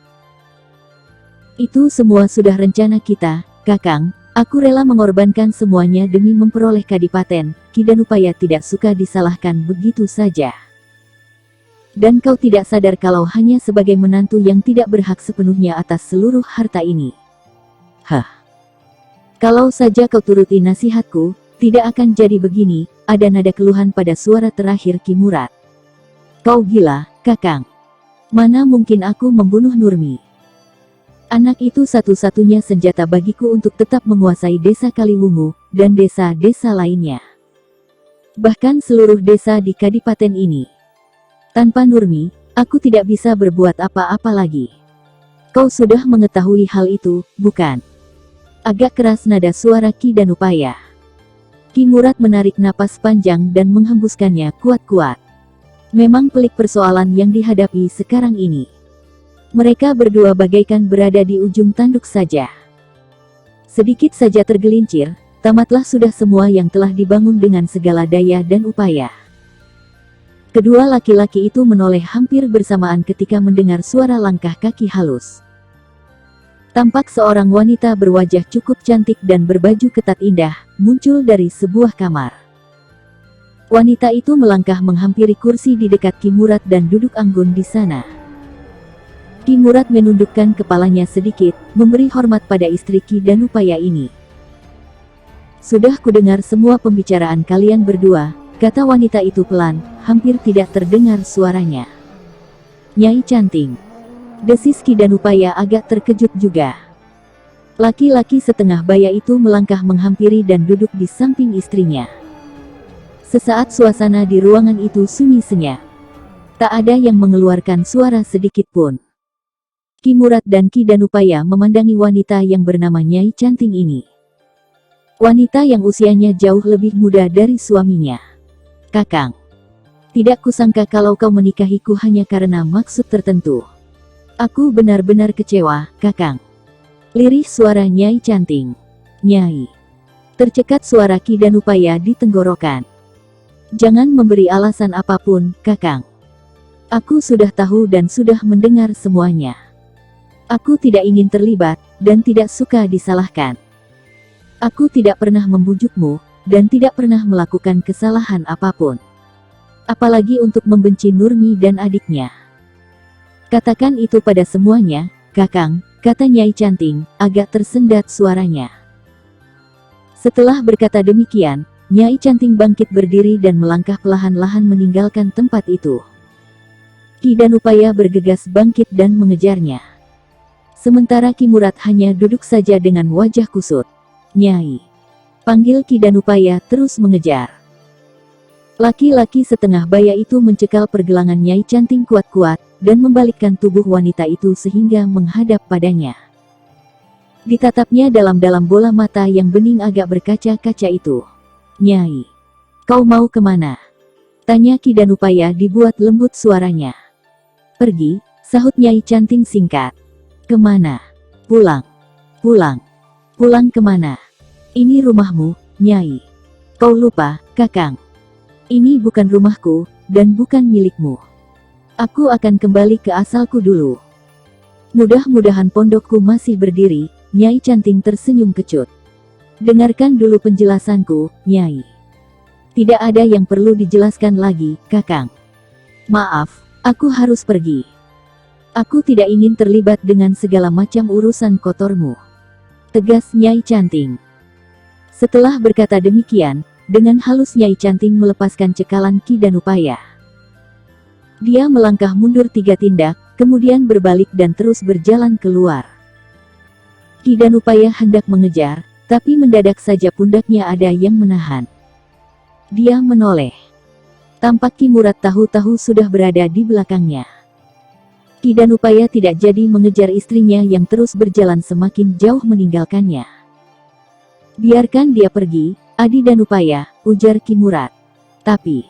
Itu semua sudah rencana kita, Kakang. Aku rela mengorbankan semuanya demi memperoleh kadipaten. Ki Danupaya tidak suka disalahkan begitu saja. Dan kau tidak sadar kalau hanya sebagai menantu yang tidak berhak sepenuhnya atas seluruh harta ini. Hah. Kalau saja kau turuti nasihatku, tidak akan jadi begini, ada nada keluhan pada suara terakhir Ki Murad. Kau gila, Kakang. Mana mungkin aku membunuh Nurmi. Anak itu satu-satunya senjata bagiku untuk tetap menguasai desa Kaliwungu, dan desa-desa lainnya. Bahkan seluruh desa di kadipaten ini. Tanpa Nurmi, aku tidak bisa berbuat apa-apa lagi. Kau sudah mengetahui hal itu, bukan? Agak keras nada suara Ki Danupaya. Ki Murad menarik napas panjang dan menghembuskannya kuat-kuat. Memang pelik persoalan yang dihadapi sekarang ini. Mereka berdua bagaikan berada di ujung tanduk saja. Sedikit saja tergelincir, tamatlah sudah semua yang telah dibangun dengan segala daya dan upaya. Kedua laki-laki itu menoleh hampir bersamaan ketika mendengar suara langkah kaki halus. Tampak seorang wanita berwajah cukup cantik dan berbaju ketat indah, muncul dari sebuah kamar. Wanita itu melangkah menghampiri kursi di dekat Ki Murad dan duduk anggun di sana. Ki Murad menundukkan kepalanya sedikit, memberi hormat pada istri Ki Danupaya ini. "Sudah kudengar semua pembicaraan kalian berdua," kata wanita itu pelan, hampir tidak terdengar suaranya. "Nyai Canting," desis Ki Danupaya agak terkejut juga. Laki-laki setengah baya itu melangkah menghampiri dan duduk di samping istrinya. Sesaat suasana di ruangan itu sunyi senyap. Tak ada yang mengeluarkan suara sedikit pun. Ki Murad dan Ki Danupaya memandangi wanita yang bernama Nyai Canting ini. Wanita yang usianya jauh lebih muda dari suaminya. "Kakang, tidak kusangka kalau kau menikahiku hanya karena maksud tertentu. Aku benar-benar kecewa, Kakang." Lirih suara Nyai Canting. "Nyai." Tercekat suara Ki Danupaya di tenggorokan. "Jangan memberi alasan apapun, Kakang. Aku sudah tahu dan sudah mendengar semuanya. Aku tidak ingin terlibat, dan tidak suka disalahkan. Aku tidak pernah membujukmu, dan tidak pernah melakukan kesalahan apapun. Apalagi untuk membenci Nurmi dan adiknya. Katakan itu pada semuanya, Kakang," kata Nyai Canting, agak tersendat suaranya. Setelah berkata demikian, Nyai Canting bangkit berdiri dan melangkah perlahan-lahan meninggalkan tempat itu. Ki Danupaya bergegas bangkit dan mengejarnya. Sementara Ki Murad hanya duduk saja dengan wajah kusut. "Nyai," panggil Ki Danupaya terus mengejar. Laki-laki setengah baya itu mencekal pergelangan Nyai Canting kuat-kuat, dan membalikkan tubuh wanita itu sehingga menghadap padanya. Ditatapnya dalam-dalam bola mata yang bening agak berkaca-kaca itu. "Nyai, kau mau kemana?" tanya Ki Danupaya dibuat lembut suaranya. "Pergi," sahut Nyai Canting singkat. "Kemana?" "Pulang." "Pulang? Pulang kemana?" "Ini rumahmu, Nyai." "Kau lupa, Kakang. Ini bukan rumahku, dan bukan milikmu. Aku akan kembali ke asalku dulu." "Mudah-mudahan pondokku masih berdiri," Nyai Canting tersenyum kecut. "Dengarkan dulu penjelasanku, Nyai. Tidak ada yang perlu dijelaskan lagi, Kakang. Maaf, aku harus pergi. Aku tidak ingin terlibat dengan segala macam urusan kotormu," tegas Nyai Canting. Setelah berkata demikian, dengan halus Nyai Canting melepaskan cekalan Ki Danupaya. Dia melangkah mundur 3 tindak, kemudian berbalik dan terus berjalan keluar. Ki Danupaya hendak mengejar, tapi mendadak saja pundaknya ada yang menahan. Dia menoleh. Tampak Ki Murad tahu-tahu sudah berada di belakangnya. Ki Danupaya tidak jadi mengejar istrinya yang terus berjalan semakin jauh meninggalkannya. "Biarkan dia pergi, Adi Danupaya," ujar Ki Murad. "Tapi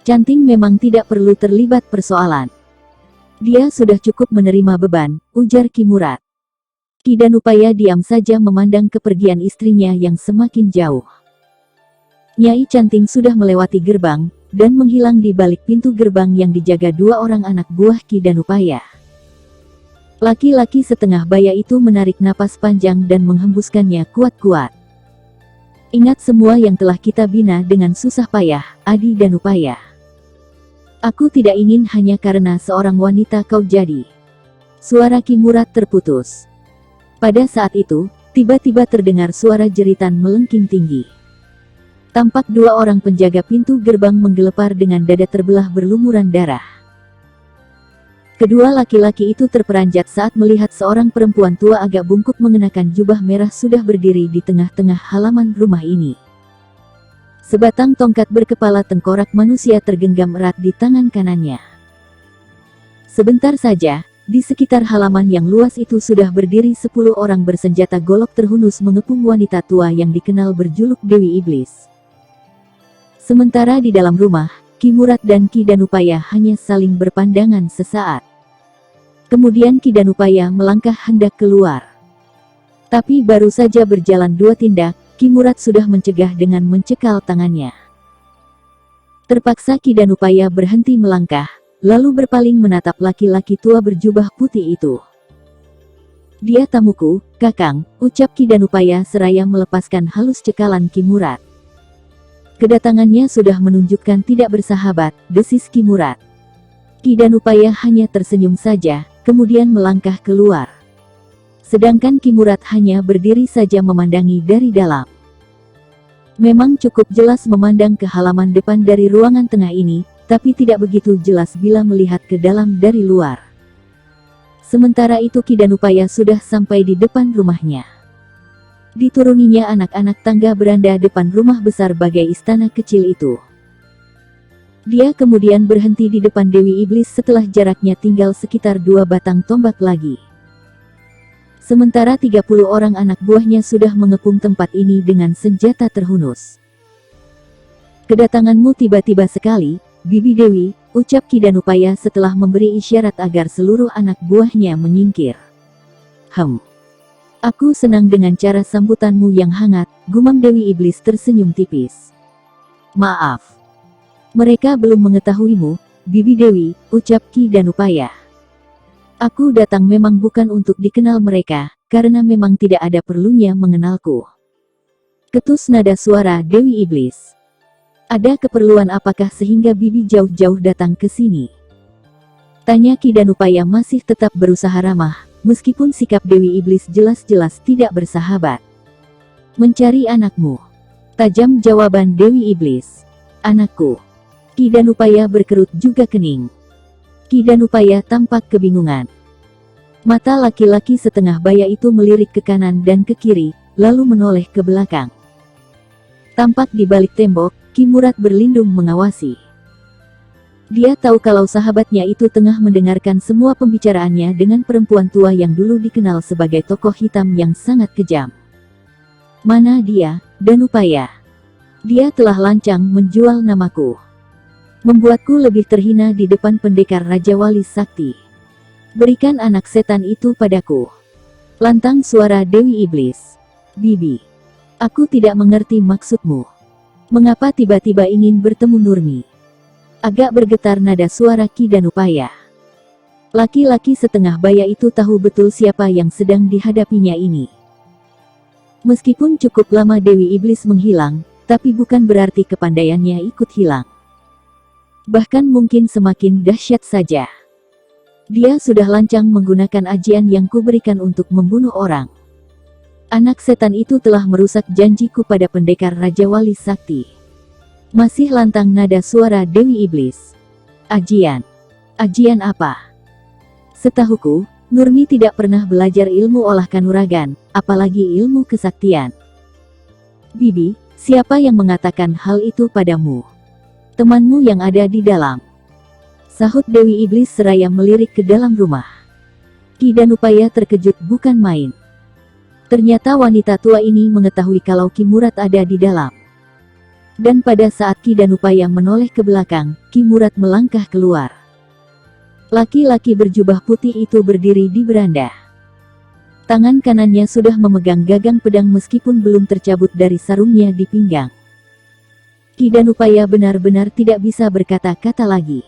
Canting memang tidak perlu terlibat persoalan. Dia sudah cukup menerima beban," ujar Ki Murad. Ki Danupaya diam saja memandang kepergian istrinya yang semakin jauh. Nyai Canting sudah melewati gerbang, dan menghilang di balik pintu gerbang yang dijaga 2 orang anak buah Ki Danupaya. Laki-laki setengah baya itu menarik napas panjang dan menghembuskannya kuat-kuat. "Ingat semua yang telah kita bina dengan susah payah, Adi Danupaya. Aku tidak ingin hanya karena seorang wanita kau jadi." Suara Ki Murad terputus. Pada saat itu, tiba-tiba terdengar suara jeritan melengking tinggi. Tampak 2 orang penjaga pintu gerbang menggelepar dengan dada terbelah berlumuran darah. Kedua laki-laki itu terperanjat saat melihat seorang perempuan tua agak bungkuk mengenakan jubah merah sudah berdiri di tengah-tengah halaman rumah ini. Sebatang tongkat berkepala tengkorak manusia tergenggam erat di tangan kanannya. Sebentar saja, di sekitar halaman yang luas itu sudah berdiri 10 orang bersenjata golok terhunus mengepung wanita tua yang dikenal berjuluk Dewi Iblis. Sementara di dalam rumah, Ki Murad dan Ki Danupaya hanya saling berpandangan sesaat. Kemudian Ki Danupaya melangkah hendak keluar. Tapi baru saja berjalan 2 tindak, Ki Murad sudah mencegah dengan mencekal tangannya. Terpaksa Ki Danupaya berhenti melangkah, lalu berpaling menatap laki-laki tua berjubah putih itu. "Dia tamuku, Kakang," ucap Ki Danupaya seraya melepaskan halus cekalan Ki Murad. Kedatangannya sudah menunjukkan tidak bersahabat, desis Ki Murad. Ki Danupaya hanya tersenyum saja, kemudian melangkah keluar. Sedangkan Ki Murad hanya berdiri saja memandangi dari dalam. Memang cukup jelas memandang ke halaman depan dari ruangan tengah ini, tapi tidak begitu jelas bila melihat ke dalam dari luar. Sementara itu Ki Danupaya sudah sampai di depan rumahnya. Dituruninya anak-anak tangga beranda depan rumah besar bagai istana kecil itu. Dia kemudian berhenti di depan Dewi Iblis setelah jaraknya tinggal sekitar 2 batang tombak lagi. Sementara 30 orang anak buahnya sudah mengepung tempat ini dengan senjata terhunus. "Kedatanganmu tiba-tiba sekali, Bibi Dewi," ucap Ki Danupaya setelah memberi isyarat agar seluruh anak buahnya menyingkir. Aku senang dengan cara sambutanmu yang hangat," gumam Dewi Iblis tersenyum tipis. "Maaf. Mereka belum mengetahuimu, Bibi Dewi," ucap Ki Danupaya. "Aku datang memang bukan untuk dikenal mereka, karena memang tidak ada perlunya mengenalku." Ketus nada suara Dewi Iblis. "Ada keperluan apakah sehingga Bibi jauh-jauh datang ke sini?" tanya Ki Danupaya masih tetap berusaha ramah, meskipun sikap Dewi Iblis jelas-jelas tidak bersahabat. "Mencari anakmu," tajam jawaban Dewi Iblis. "Anakku?" Ki Danupaya berkerut juga kening. Ki Danupaya tampak kebingungan. Mata laki-laki setengah baya itu melirik ke kanan dan ke kiri, lalu menoleh ke belakang. Tampak di balik tembok, Ki Murad berlindung mengawasi. Dia tahu kalau sahabatnya itu tengah mendengarkan semua pembicaraannya dengan perempuan tua yang dulu dikenal sebagai tokoh hitam yang sangat kejam. "Mana dia, Danupaya? Dia telah lancang menjual namaku. Membuatku lebih terhina di depan pendekar Raja Wali Sakti. Berikan anak setan itu padaku." Lantang suara Dewi Iblis. "Bibi, aku tidak mengerti maksudmu. Mengapa tiba-tiba ingin bertemu Nurmi?" Agak bergetar nada suara Ki Danupaya. Laki-laki setengah baya itu tahu betul siapa yang sedang dihadapinya ini. Meskipun cukup lama Dewi Iblis menghilang, tapi bukan berarti kepandaiannya ikut hilang. Bahkan mungkin semakin dahsyat saja. Dia sudah lancang menggunakan ajian yang kuberikan untuk membunuh orang. Anak setan itu telah merusak janjiku pada pendekar Raja Wali Sakti. Masih lantang nada suara Dewi Iblis. "Ajian? Ajian apa? Setahuku, Nurmi tidak pernah belajar ilmu olah kanuragan, apalagi ilmu kesaktian." "Bibi, siapa yang mengatakan hal itu padamu?" "Temanmu yang ada di dalam," sahut Dewi Iblis seraya melirik ke dalam rumah. Ki Danupaya terkejut bukan main. Ternyata wanita tua ini mengetahui kalau Ki Murad ada di dalam. Dan pada saat Ki Danupaya menoleh ke belakang, Ki Murad melangkah keluar. Laki-laki berjubah putih itu berdiri di beranda. Tangan kanannya sudah memegang gagang pedang meskipun belum tercabut dari sarungnya di pinggang. Ki Danupaya benar-benar tidak bisa berkata-kata lagi.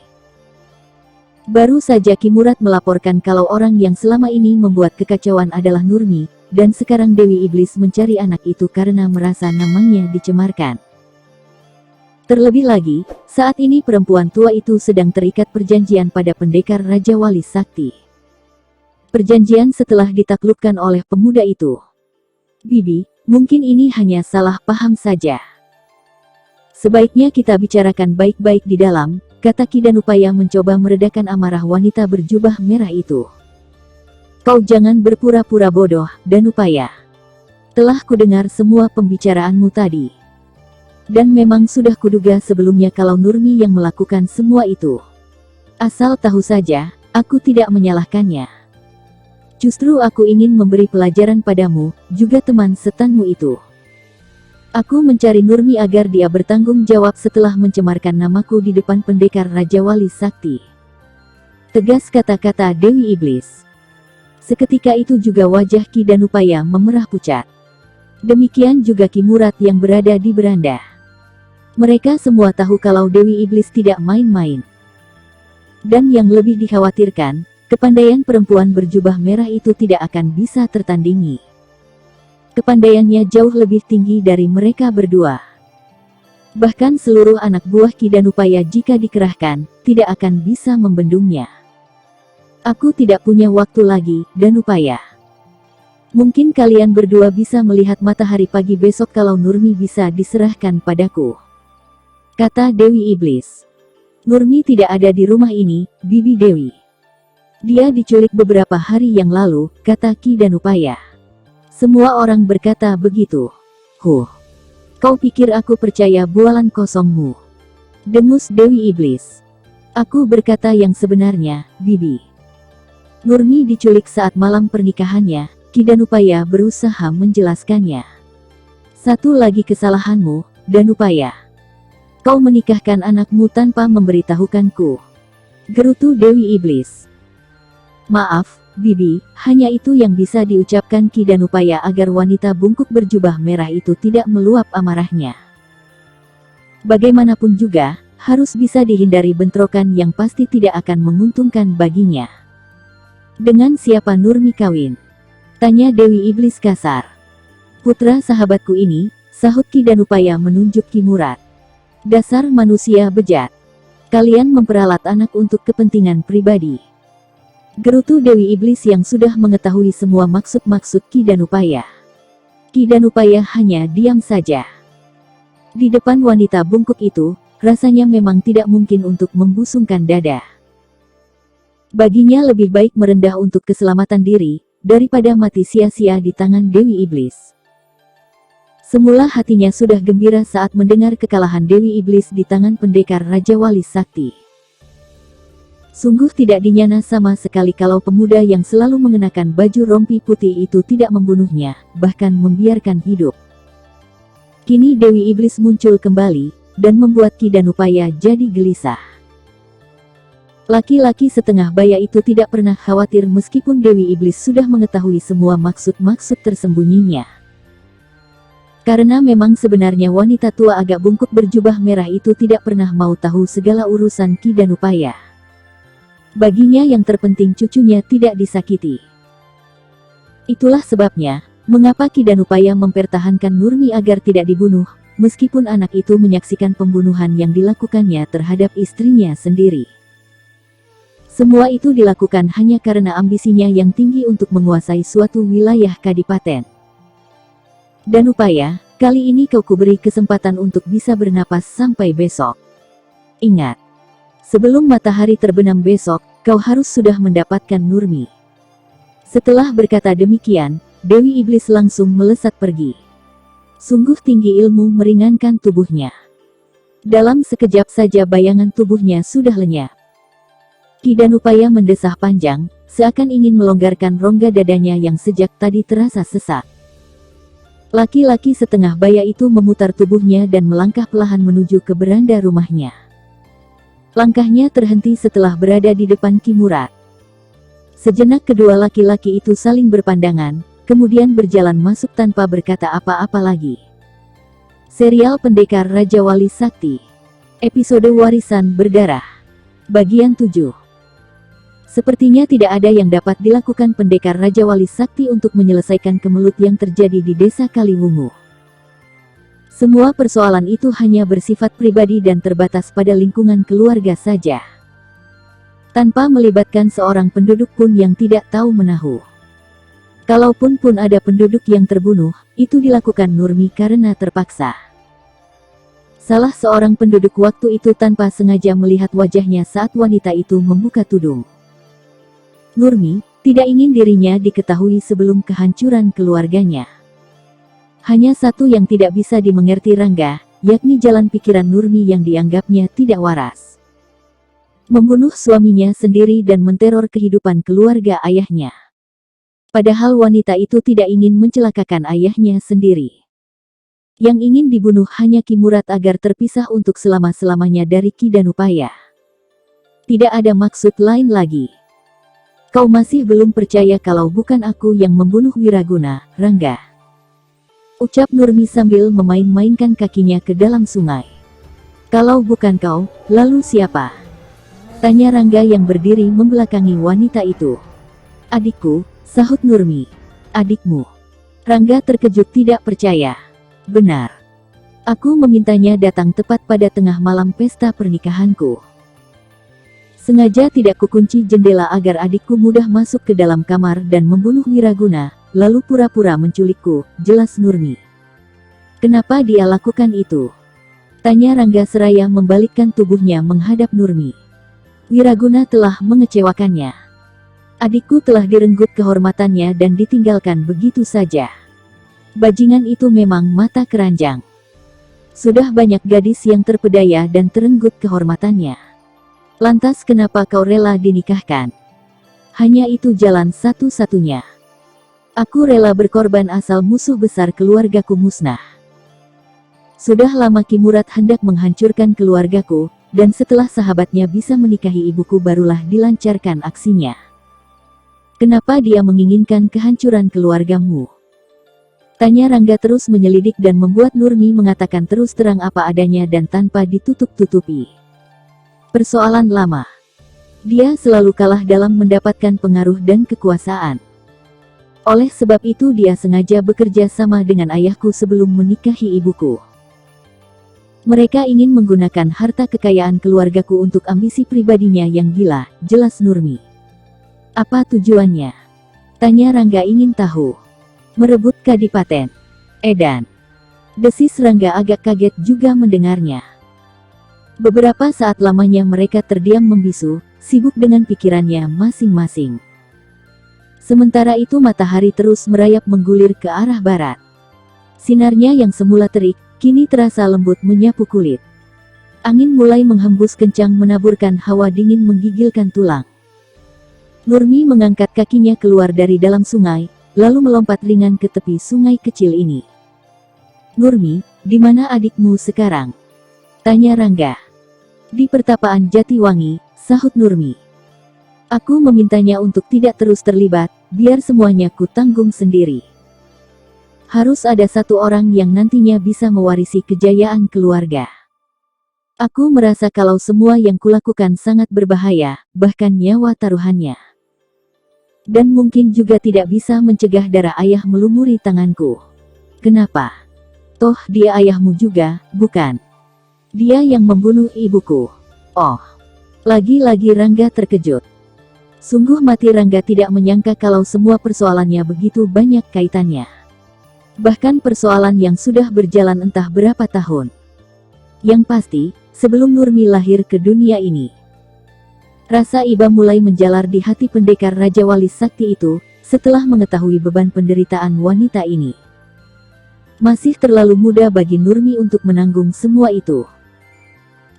Baru saja Ki Murad melaporkan kalau orang yang selama ini membuat kekacauan adalah Nurmi, dan sekarang Dewi Iblis mencari anak itu karena merasa namanya dicemarkan. Terlebih lagi, saat ini perempuan tua itu sedang terikat perjanjian pada pendekar Raja Wali Sakti. Perjanjian setelah ditaklukkan oleh pemuda itu. "Bibi, mungkin ini hanya salah paham saja. Sebaiknya kita bicarakan baik-baik di dalam," kata Ki Danupaya mencoba meredakan amarah wanita berjubah merah itu. "Kau jangan berpura-pura bodoh, Danupaya. Telah kudengar semua pembicaraanmu tadi. Dan memang sudah kuduga sebelumnya kalau Nurmi yang melakukan semua itu. Asal tahu saja, aku tidak menyalahkannya. Justru aku ingin memberi pelajaran padamu, juga teman setanmu itu. Aku mencari Nurmi agar dia bertanggung jawab setelah mencemarkan namaku di depan pendekar Raja Wali Sakti." Tegas kata-kata Dewi Iblis. Seketika itu juga wajah Ki Danupaya memerah pucat. Demikian juga Ki Murad yang berada di beranda. Mereka semua tahu kalau Dewi Iblis tidak main-main. Dan yang lebih dikhawatirkan, kepandaian perempuan berjubah merah itu tidak akan bisa tertandingi. Kepandaiannya jauh lebih tinggi dari mereka berdua. Bahkan seluruh anak buah Ki Danupaya jika dikerahkan, tidak akan bisa membendungnya. Aku tidak punya waktu lagi, Danupaya. Mungkin kalian berdua bisa melihat matahari pagi besok kalau Nurmi bisa diserahkan padaku, kata Dewi Iblis. Nurmi tidak ada di rumah ini, Bibi Dewi. Dia diculik beberapa hari yang lalu, kata Ki Danupaya. Semua orang berkata begitu. Kau pikir aku percaya bualan kosongmu? Dengus Dewi Iblis. Aku berkata yang sebenarnya, Bibi. Nurmi diculik saat malam pernikahannya, Ki Danupaya berusaha menjelaskannya. Satu lagi kesalahanmu, Danupaya. Kau menikahkan anakmu tanpa memberitahukanku, gerutu Dewi Iblis. Maaf, Bibi, hanya itu yang bisa diucapkan Ki Danupaya agar wanita bungkuk berjubah merah itu tidak meluap amarahnya. Bagaimanapun juga, harus bisa dihindari bentrokan yang pasti tidak akan menguntungkan baginya. Dengan siapa Nurmi kawin? Tanya Dewi Iblis kasar. Putra sahabatku ini, sahut Ki Danupaya menunjuk Ki Murad. Dasar manusia bejat. Kalian memperalat anak untuk kepentingan pribadi, gerutu Dewi Iblis yang sudah mengetahui semua maksud-maksud Ki Danupaya. Ki Danupaya hanya diam saja. Di depan wanita bungkuk itu, rasanya memang tidak mungkin untuk membusungkan dada. Baginya lebih baik merendah untuk keselamatan diri, daripada mati sia-sia di tangan Dewi Iblis. Semula hatinya sudah gembira saat mendengar kekalahan Dewi Iblis di tangan pendekar Raja Wali Sakti. Sungguh tidak dinyana sama sekali kalau pemuda yang selalu mengenakan baju rompi putih itu tidak membunuhnya, bahkan membiarkan hidup. Kini Dewi Iblis muncul kembali, dan membuat Ki Danupaya jadi gelisah. Laki-laki setengah baya itu tidak pernah khawatir meskipun Dewi Iblis sudah mengetahui semua maksud-maksud tersembunyinya. Karena memang sebenarnya wanita tua agak bungkuk berjubah merah itu tidak pernah mau tahu segala urusan Ki Danupaya. Baginya yang terpenting cucunya tidak disakiti. Itulah sebabnya, mengapa Ki Danupaya mempertahankan Nurmi agar tidak dibunuh, meskipun anak itu menyaksikan pembunuhan yang dilakukannya terhadap istrinya sendiri. Semua itu dilakukan hanya karena ambisinya yang tinggi untuk menguasai suatu wilayah kadipaten. Danupaya, kali ini kau kuberi kesempatan untuk bisa bernapas sampai besok. Ingat, sebelum matahari terbenam besok, kau harus sudah mendapatkan Nurmi. Setelah berkata demikian, Dewi Iblis langsung melesat pergi. Sungguh tinggi ilmu meringankan tubuhnya. Dalam sekejap saja bayangan tubuhnya sudah lenyap. Ki Danupaya mendesah panjang, seakan ingin melonggarkan rongga dadanya yang sejak tadi terasa sesak. Laki-laki setengah baya itu memutar tubuhnya dan melangkah perlahan menuju ke beranda rumahnya. Langkahnya terhenti setelah berada di depan Ki Murad. Sejenak kedua laki-laki itu saling berpandangan, kemudian berjalan masuk tanpa berkata apa-apa lagi. Serial Pendekar Raja Wali Sakti, episode Warisan Berdarah, bagian 7. Sepertinya tidak ada yang dapat dilakukan pendekar Raja Wali Sakti untuk menyelesaikan kemelut yang terjadi di desa Kaliwungu. Semua persoalan itu hanya bersifat pribadi dan terbatas pada lingkungan keluarga saja. Tanpa melibatkan seorang penduduk pun yang tidak tahu menahu. Kalaupun pun ada penduduk yang terbunuh, itu dilakukan Nurmi karena terpaksa. Salah seorang penduduk waktu itu tanpa sengaja melihat wajahnya saat wanita itu membuka tudung. Nurmi tidak ingin dirinya diketahui sebelum kehancuran keluarganya. Hanya satu yang tidak bisa dimengerti Rangga, yakni jalan pikiran Nurmi yang dianggapnya tidak waras. Membunuh suaminya sendiri dan menteror kehidupan keluarga ayahnya. Padahal wanita itu tidak ingin mencelakakan ayahnya sendiri. Yang ingin dibunuh hanya Ki Murad agar terpisah untuk selama-selamanya dari Ki Danupaya. Tidak ada maksud lain lagi. Kau masih belum percaya kalau bukan aku yang membunuh Wiraguna, Rangga? Ucap Nurmi sambil memain-mainkan kakinya ke dalam sungai. Kalau bukan kau, lalu siapa? Tanya Rangga yang berdiri membelakangi wanita itu. Adikku, sahut Nurmi. Adikmu. Rangga terkejut tidak percaya. Benar. Aku memintanya datang tepat pada tengah malam pesta pernikahanku. Sengaja tidak kukunci jendela agar adikku mudah masuk ke dalam kamar dan membunuh Wiraguna, lalu pura-pura menculikku, jelas Nurmi. Kenapa dia lakukan itu? Tanya Rangga seraya membalikkan tubuhnya menghadap Nurmi. Wiraguna telah mengecewakannya. Adikku telah direnggut kehormatannya dan ditinggalkan begitu saja. Bajingan itu memang mata keranjang. Sudah banyak gadis yang terpedaya dan terenggut kehormatannya. Lantas kenapa kau rela dinikahkan? Hanya itu jalan satu-satunya. Aku rela berkorban asal musuh besar keluargaku musnah. Sudah lama Ki Murad hendak menghancurkan keluargaku, dan setelah sahabatnya bisa menikahi ibuku barulah dilancarkan aksinya. Kenapa dia menginginkan kehancuran keluargamu? Tanya Rangga terus menyelidik dan membuat Nurmi mengatakan terus terang apa adanya dan tanpa ditutup-tutupi. Persoalan lama. Dia selalu kalah dalam mendapatkan pengaruh dan kekuasaan. Oleh sebab itu dia sengaja bekerja sama dengan ayahku sebelum menikahi ibuku. Mereka ingin menggunakan harta kekayaan keluargaku untuk ambisi pribadinya yang gila, jelas Nurmi. Apa tujuannya? Tanya Rangga ingin tahu. Merebut kadipaten. Edan. Desis Rangga agak kaget juga mendengarnya. Beberapa saat lamanya mereka terdiam membisu, sibuk dengan pikirannya masing-masing. Sementara itu matahari terus merayap menggulir ke arah barat. Sinarnya yang semula terik, kini terasa lembut menyapu kulit. Angin mulai menghembus kencang menaburkan hawa dingin menggigilkan tulang. Nurmi mengangkat kakinya keluar dari dalam sungai, lalu melompat ringan ke tepi sungai kecil ini. Nurmi, di mana adikmu sekarang? Tanya Rangga. Di pertapaan Jatiwangi, sahut Nurmi. Aku memintanya untuk tidak terus terlibat, biar semuanya ku tanggung sendiri. Harus ada satu orang yang nantinya bisa mewarisi kejayaan keluarga. Aku merasa kalau semua yang kulakukan sangat berbahaya, bahkan nyawa taruhannya. Dan mungkin juga tidak bisa mencegah darah ayah melumuri tanganku. Kenapa? Toh dia ayahmu juga, bukan? Dia yang membunuh ibuku. Oh. Lagi-lagi Rangga terkejut. Sungguh mati Rangga tidak menyangka kalau semua persoalannya begitu banyak kaitannya. Bahkan persoalan yang sudah berjalan entah berapa tahun. Yang pasti, sebelum Nurmi lahir ke dunia ini. Rasa iba mulai menjalar di hati pendekar Raja Wali Sakti itu, setelah mengetahui beban penderitaan wanita ini. Masih terlalu muda bagi Nurmi untuk menanggung semua itu.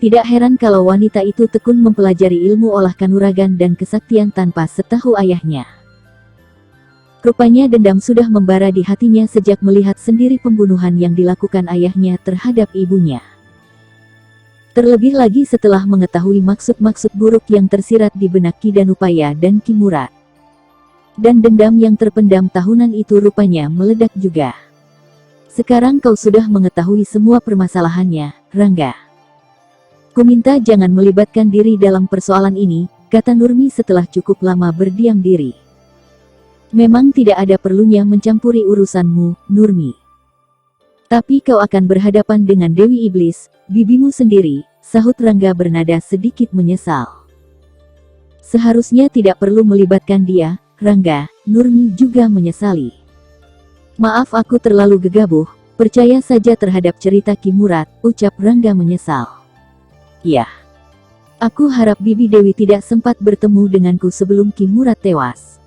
Tidak heran kalau wanita itu tekun mempelajari ilmu olah kanuragan dan kesaktian tanpa setahu ayahnya. Rupanya dendam sudah membara di hatinya sejak melihat sendiri pembunuhan yang dilakukan ayahnya terhadap ibunya. Terlebih lagi setelah mengetahui maksud-maksud buruk yang tersirat di benak Ki Danupaya dan Ki Murad. Dan dendam yang terpendam tahunan itu rupanya meledak juga. Sekarang kau sudah mengetahui semua permasalahannya, Rangga. Kuminta jangan melibatkan diri dalam persoalan ini, kata Nurmi setelah cukup lama berdiam diri. Memang tidak ada perlunya mencampuri urusanmu, Nurmi. Tapi kau akan berhadapan dengan Dewi Iblis, bibimu sendiri, sahut Rangga bernada sedikit menyesal. Seharusnya tidak perlu melibatkan dia, Rangga, Nurmi juga menyesali. Maaf aku terlalu gegabah, percaya saja terhadap cerita Ki Murad, ucap Rangga menyesal. Ya. Aku harap Bibi Dewi tidak sempat bertemu denganku sebelum Ki Murad tewas.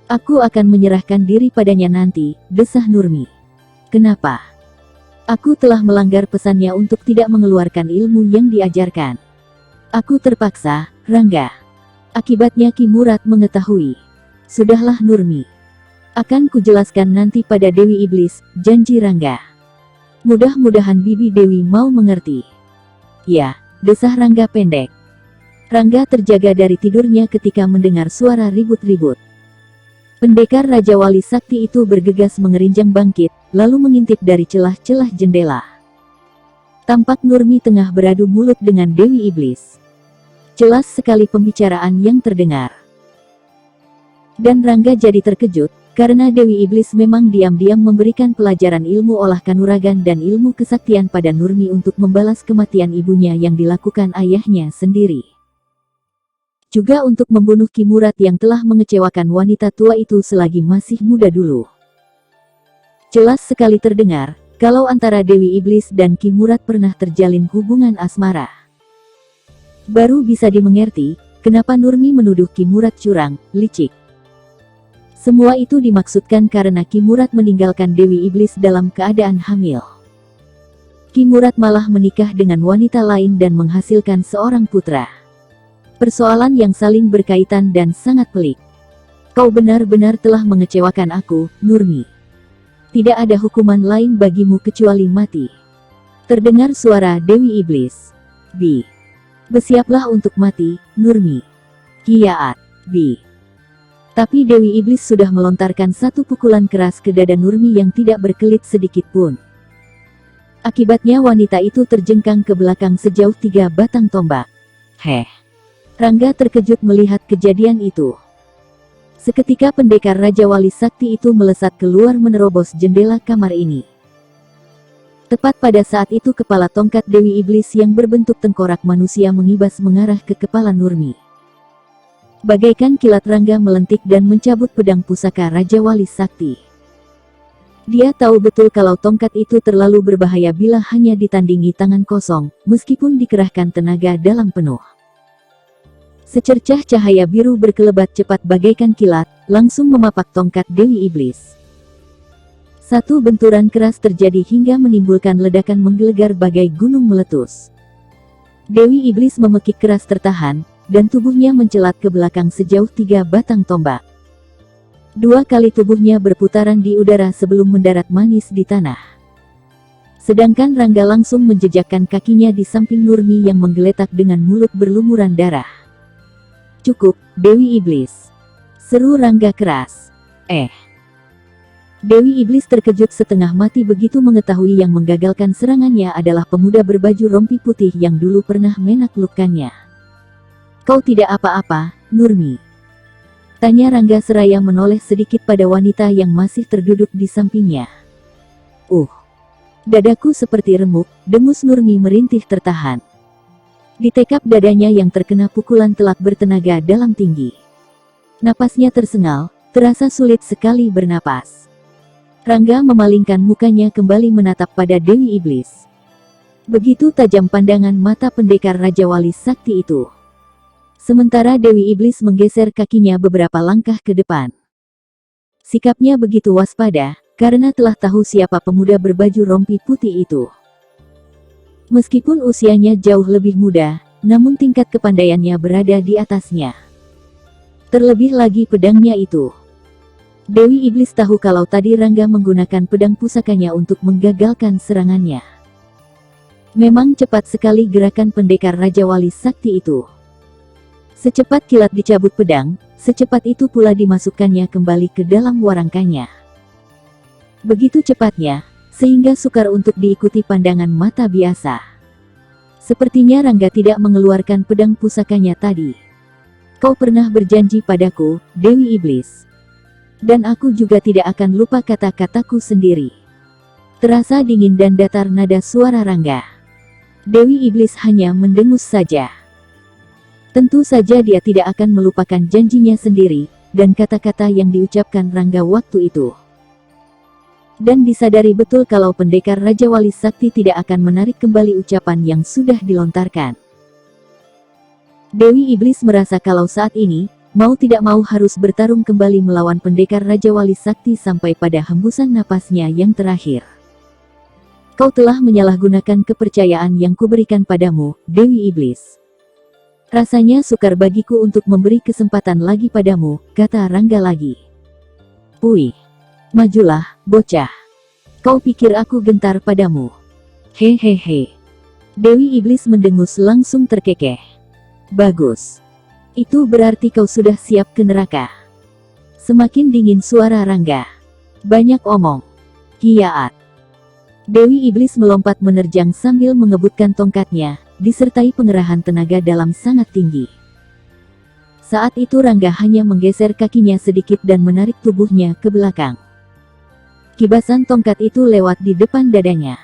Aku akan menyerahkan diri padanya nanti, desah Nurmi. Kenapa? Aku telah melanggar pesannya untuk tidak mengeluarkan ilmu yang diajarkan. Aku terpaksa, Rangga. Akibatnya Ki Murad mengetahui. Sudahlah Nurmi. Akan kujelaskan nanti pada Dewi Iblis, janji Rangga. Mudah-mudahan Bibi Dewi mau mengerti. Ya, desah Rangga pendek. Rangga terjaga dari tidurnya ketika mendengar suara ribut-ribut. Pendekar Raja Wali Sakti itu bergegas mengerinjang bangkit, lalu mengintip dari celah-celah jendela. Tampak Nurmi tengah beradu mulut dengan Dewi Iblis. Jelas sekali pembicaraan yang terdengar. Dan Rangga jadi terkejut, karena Dewi Iblis memang diam-diam memberikan pelajaran ilmu olah kanuragan dan ilmu kesaktian pada Nurmi untuk membalas kematian ibunya yang dilakukan ayahnya sendiri. Juga untuk membunuh Ki Murad yang telah mengecewakan wanita tua itu selagi masih muda dulu. Jelas sekali terdengar, kalau antara Dewi Iblis dan Ki Murad pernah terjalin hubungan asmara. Baru bisa dimengerti, kenapa Nurmi menuduh Ki Murad curang, licik. Semua itu dimaksudkan karena Ki Murad meninggalkan Dewi Iblis dalam keadaan hamil. Ki Murad malah menikah dengan wanita lain dan menghasilkan seorang putra. Persoalan yang saling berkaitan dan sangat pelik. Kau benar-benar telah mengecewakan aku, Nurmi. Tidak ada hukuman lain bagimu kecuali mati. Terdengar suara Dewi Iblis. Bersiaplah untuk mati, Nurmi. Kiaat. Tapi Dewi Iblis sudah melontarkan satu pukulan keras ke dada Nurmi yang tidak berkelit sedikit pun. Akibatnya wanita itu terjengkang ke belakang sejauh 3 batang tombak. Rangga terkejut melihat kejadian itu. Seketika pendekar Raja Wali Sakti itu melesat keluar menerobos jendela kamar ini. Tepat pada saat itu kepala tongkat Dewi Iblis yang berbentuk tengkorak manusia mengibas mengarah ke kepala Nurmi. Bagaikan kilat Rangga melentik dan mencabut pedang pusaka Raja Wali Sakti. Dia tahu betul kalau tongkat itu terlalu berbahaya bila hanya ditandingi tangan kosong, meskipun dikerahkan tenaga dalam penuh. Secercah cahaya biru berkelebat cepat bagaikan kilat, langsung memapak tongkat Dewi Iblis. Satu benturan keras terjadi hingga menimbulkan ledakan menggelegar bagai gunung meletus. Dewi Iblis memekik keras tertahan, dan tubuhnya mencelat ke belakang sejauh 3 batang tombak. 2 kali tubuhnya berputaran di udara sebelum mendarat manis di tanah. Sedangkan Rangga langsung menjejakkan kakinya di samping Nurmi yang menggeletak dengan mulut berlumuran darah. Cukup, Dewi Iblis. Seru Rangga keras. Dewi Iblis terkejut setengah mati begitu mengetahui yang menggagalkan serangannya adalah pemuda berbaju rompi putih yang dulu pernah menaklukkannya. Kau tidak apa-apa, Nurmi? Tanya Rangga seraya menoleh sedikit pada wanita yang masih terduduk di sampingnya. Dadaku seperti remuk, dengus Nurmi merintih tertahan. Di tekap dadanya yang terkena pukulan telak bertenaga dalam tinggi. Napasnya tersengal, terasa sulit sekali bernapas. Rangga memalingkan mukanya kembali menatap pada Dewi Iblis. Begitu tajam pandangan mata pendekar Raja Wali Sakti itu. Sementara Dewi Iblis menggeser kakinya beberapa langkah ke depan. Sikapnya begitu waspada, karena telah tahu siapa pemuda berbaju rompi putih itu. Meskipun usianya jauh lebih muda, namun tingkat kepandaiannya berada di atasnya. Terlebih lagi pedangnya itu. Dewi Iblis tahu kalau tadi Rangga menggunakan pedang pusakanya untuk menggagalkan serangannya. Memang cepat sekali gerakan pendekar Raja Wali Sakti itu. Secepat kilat dicabut pedang, secepat itu pula dimasukkannya kembali ke dalam warangkanya. Begitu cepatnya, sehingga sukar untuk diikuti pandangan mata biasa. Sepertinya Rangga tidak mengeluarkan pedang pusakanya tadi. Kau pernah berjanji padaku, Dewi Iblis. Dan aku juga tidak akan lupa kata-kataku sendiri. Terasa dingin dan datar nada suara Rangga. Dewi Iblis hanya mendengus saja. Tentu saja dia tidak akan melupakan janjinya sendiri, dan kata-kata yang diucapkan Rangga waktu itu. Dan disadari betul kalau pendekar Raja Wali Sakti tidak akan menarik kembali ucapan yang sudah dilontarkan. Dewi Iblis merasa kalau saat ini, mau tidak mau harus bertarung kembali melawan pendekar Raja Wali Sakti sampai pada hembusan napasnya yang terakhir. Kau telah menyalahgunakan kepercayaan yang kuberikan padamu, Dewi Iblis. Rasanya sukar bagiku untuk memberi kesempatan lagi padamu, kata Rangga lagi. Majulah, bocah. Kau pikir aku gentar padamu? Hehehe. Dewi Iblis mendengus langsung terkekeh. Bagus. Itu berarti kau sudah siap ke neraka. Semakin dingin suara Rangga. Banyak omong. Kiaat. Dewi Iblis melompat menerjang sambil mengebutkan tongkatnya, disertai pengerahan tenaga dalam sangat tinggi. Saat itu Rangga hanya menggeser kakinya sedikit dan menarik tubuhnya ke belakang. Kibasan tongkat itu lewat di depan dadanya.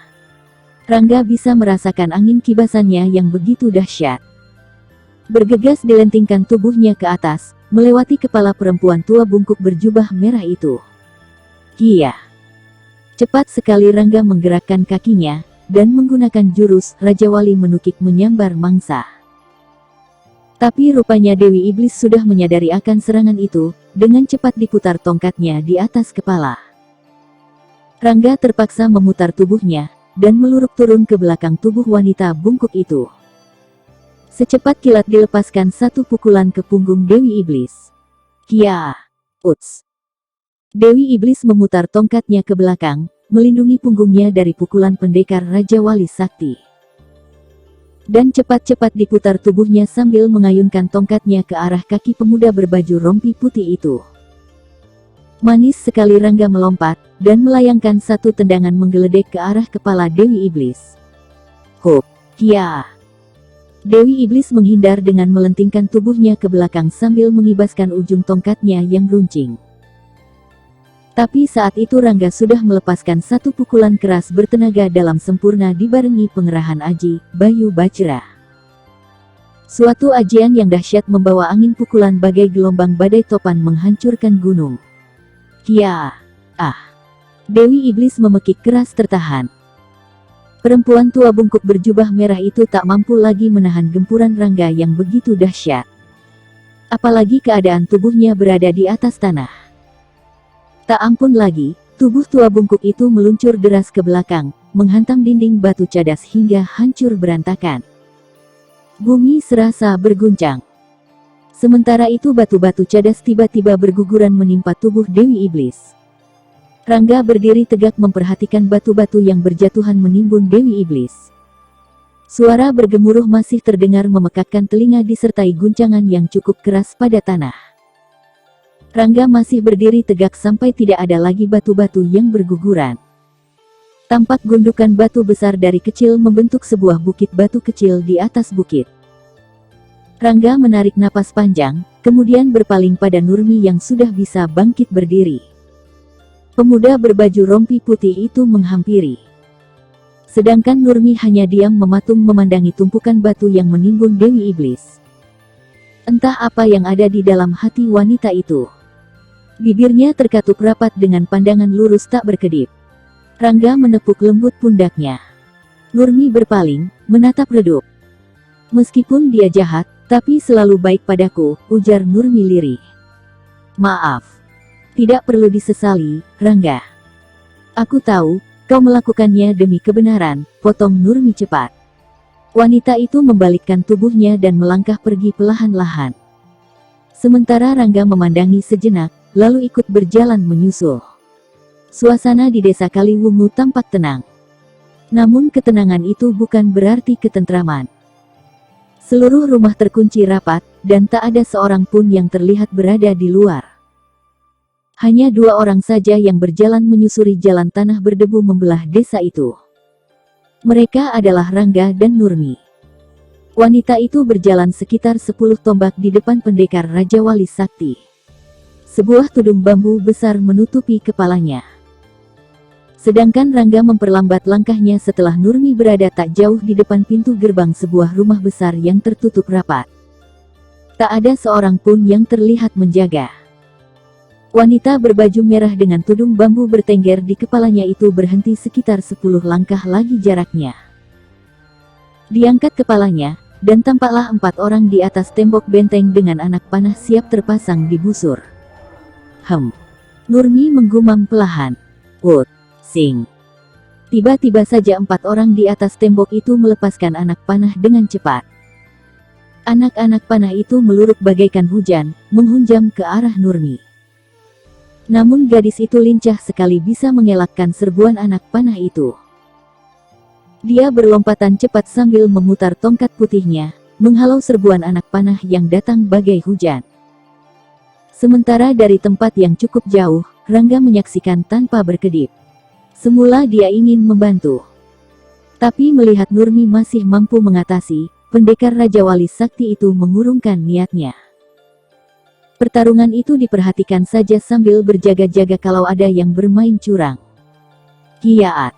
Rangga bisa merasakan angin kibasannya yang begitu dahsyat. Bergegas dilentingkan tubuhnya ke atas, melewati kepala perempuan tua bungkuk berjubah merah itu. Kia! Cepat sekali Rangga menggerakkan kakinya, dan menggunakan jurus Raja Wali menukik menyambar mangsa. Tapi rupanya Dewi Iblis sudah menyadari akan serangan itu, dengan cepat diputar tongkatnya di atas kepala. Rangga terpaksa memutar tubuhnya, dan meluruk turun ke belakang tubuh wanita bungkuk itu. Secepat kilat dilepaskan satu pukulan ke punggung Dewi Iblis. Kia! Uts! Dewi Iblis memutar tongkatnya ke belakang, melindungi punggungnya dari pukulan pendekar Raja Wali Sakti. Dan cepat-cepat diputar tubuhnya sambil mengayunkan tongkatnya ke arah kaki pemuda berbaju rompi putih itu. Manis sekali Rangga melompat, dan melayangkan satu tendangan menggeledek ke arah kepala Dewi Iblis. Hop! Kia! Dewi Iblis menghindar dengan melentingkan tubuhnya ke belakang sambil mengibaskan ujung tongkatnya yang runcing. Tapi saat itu Rangga sudah melepaskan satu pukulan keras bertenaga dalam sempurna dibarengi pengerahan Aji, Bayu Bajra. Suatu ajian yang dahsyat membawa angin pukulan bagai gelombang badai topan menghancurkan gunung. Kia! Ah! Dewi Iblis memekik keras tertahan. Perempuan tua bungkuk berjubah merah itu tak mampu lagi menahan gempuran Rangga yang begitu dahsyat. Apalagi keadaan tubuhnya berada di atas tanah. Tak ampun lagi, tubuh tua bungkuk itu meluncur deras ke belakang, menghantam dinding batu cadas hingga hancur berantakan. Bumi serasa berguncang. Sementara itu batu-batu cadas tiba-tiba berguguran menimpa tubuh Dewi Iblis. Rangga berdiri tegak memperhatikan batu-batu yang berjatuhan menimbun Dewi Iblis. Suara bergemuruh masih terdengar memekakkan telinga disertai guncangan yang cukup keras pada tanah. Rangga masih berdiri tegak sampai tidak ada lagi batu-batu yang berguguran. Tampak gundukan batu besar dari kecil membentuk sebuah bukit batu kecil di atas bukit. Rangga menarik napas panjang, kemudian berpaling pada Nurmi yang sudah bisa bangkit berdiri. Pemuda berbaju rompi putih itu menghampiri. Sedangkan Nurmi hanya diam mematung memandangi tumpukan batu yang menimbun Dewi Iblis. Entah apa yang ada di dalam hati wanita itu. Bibirnya terkatup rapat dengan pandangan lurus tak berkedip. Rangga menepuk lembut pundaknya. Nurmi berpaling, menatap redup. Meskipun dia jahat, tapi selalu baik padaku, ujar Nurmi lirih. Maaf. Tidak perlu disesali, Rangga. Aku tahu, kau melakukannya demi kebenaran, potong Nurmi cepat. Wanita itu membalikkan tubuhnya dan melangkah pergi perlahan-lahan. Sementara Rangga memandangi sejenak, lalu ikut berjalan menyusul. Suasana di desa Kaliwungu tampak tenang. Namun ketenangan itu bukan berarti ketentraman. Seluruh rumah terkunci rapat, dan tak ada seorang pun yang terlihat berada di luar. Hanya 2 orang saja yang berjalan menyusuri jalan tanah berdebu membelah desa itu. Mereka adalah Rangga dan Nurmi. Wanita itu berjalan sekitar 10 tombak di depan pendekar Raja Wali Sakti. Sebuah tudung bambu besar menutupi kepalanya. Sedangkan Rangga memperlambat langkahnya setelah Nurmi berada tak jauh di depan pintu gerbang sebuah rumah besar yang tertutup rapat. Tak ada seorang pun yang terlihat menjaga. Wanita berbaju merah dengan tudung bambu bertengger di kepalanya itu berhenti sekitar 10 langkah lagi jaraknya. Diangkat kepalanya, dan tampaklah 4 orang di atas tembok benteng dengan anak panah siap terpasang di busur. Nurmi menggumam pelahan. Wut, sing. Tiba-tiba saja 4 orang di atas tembok itu melepaskan anak panah dengan cepat. Anak-anak panah itu meluruk bagaikan hujan, menghunjam ke arah Nurmi. Namun gadis itu lincah sekali bisa mengelakkan serbuan anak panah itu. Dia berlompatan cepat sambil memutar tongkat putihnya, menghalau serbuan anak panah yang datang bagai hujan. Sementara dari tempat yang cukup jauh, Rangga menyaksikan tanpa berkedip. Semula dia ingin membantu. Tapi melihat Nurmi masih mampu mengatasi, pendekar Raja Wali Sakti itu mengurungkan niatnya. Pertarungan itu diperhatikan saja sambil berjaga-jaga kalau ada yang bermain curang. Kiaat.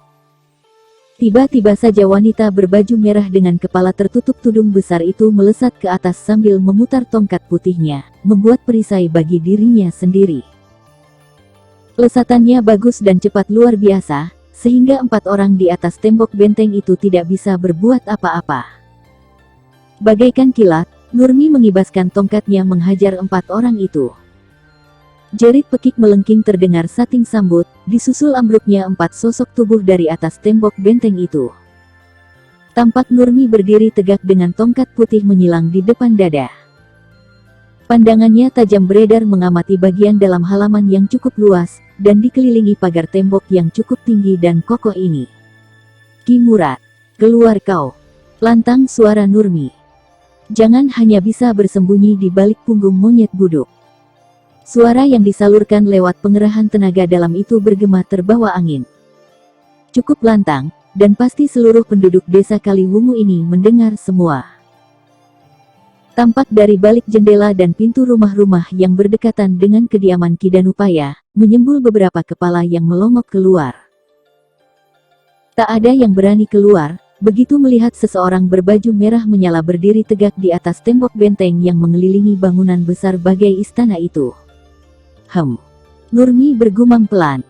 Tiba-tiba saja wanita berbaju merah dengan kepala tertutup tudung besar itu melesat ke atas sambil memutar tongkat putihnya, membuat perisai bagi dirinya sendiri. Lesatannya bagus dan cepat luar biasa, sehingga 4 orang di atas tembok benteng itu tidak bisa berbuat apa-apa. Bagaikan kilat, Nurmi mengibaskan tongkatnya menghajar 4 orang itu. Jerit pekik melengking terdengar sating sambut, disusul ambruknya 4 sosok tubuh dari atas tembok benteng itu. Tampak Nurmi berdiri tegak dengan tongkat putih menyilang di depan dada. Pandangannya tajam beredar mengamati bagian dalam halaman yang cukup luas, dan dikelilingi pagar tembok yang cukup tinggi dan kokoh ini. "Ki Murad, keluar kau!" lantang suara Nurmi. "Jangan hanya bisa bersembunyi di balik punggung monyet buduk." Suara yang disalurkan lewat pengerahan tenaga dalam itu bergema terbawa angin. Cukup lantang, dan pasti seluruh penduduk desa Kaliwungu ini mendengar semua. Tampak dari balik jendela dan pintu rumah-rumah yang berdekatan dengan kediaman Ki Danupaya, menyembul beberapa kepala yang melongok keluar. Tak ada yang berani keluar, begitu melihat seseorang berbaju merah menyala berdiri tegak di atas tembok benteng yang mengelilingi bangunan besar bagai istana itu. Nurmi bergumam pelan.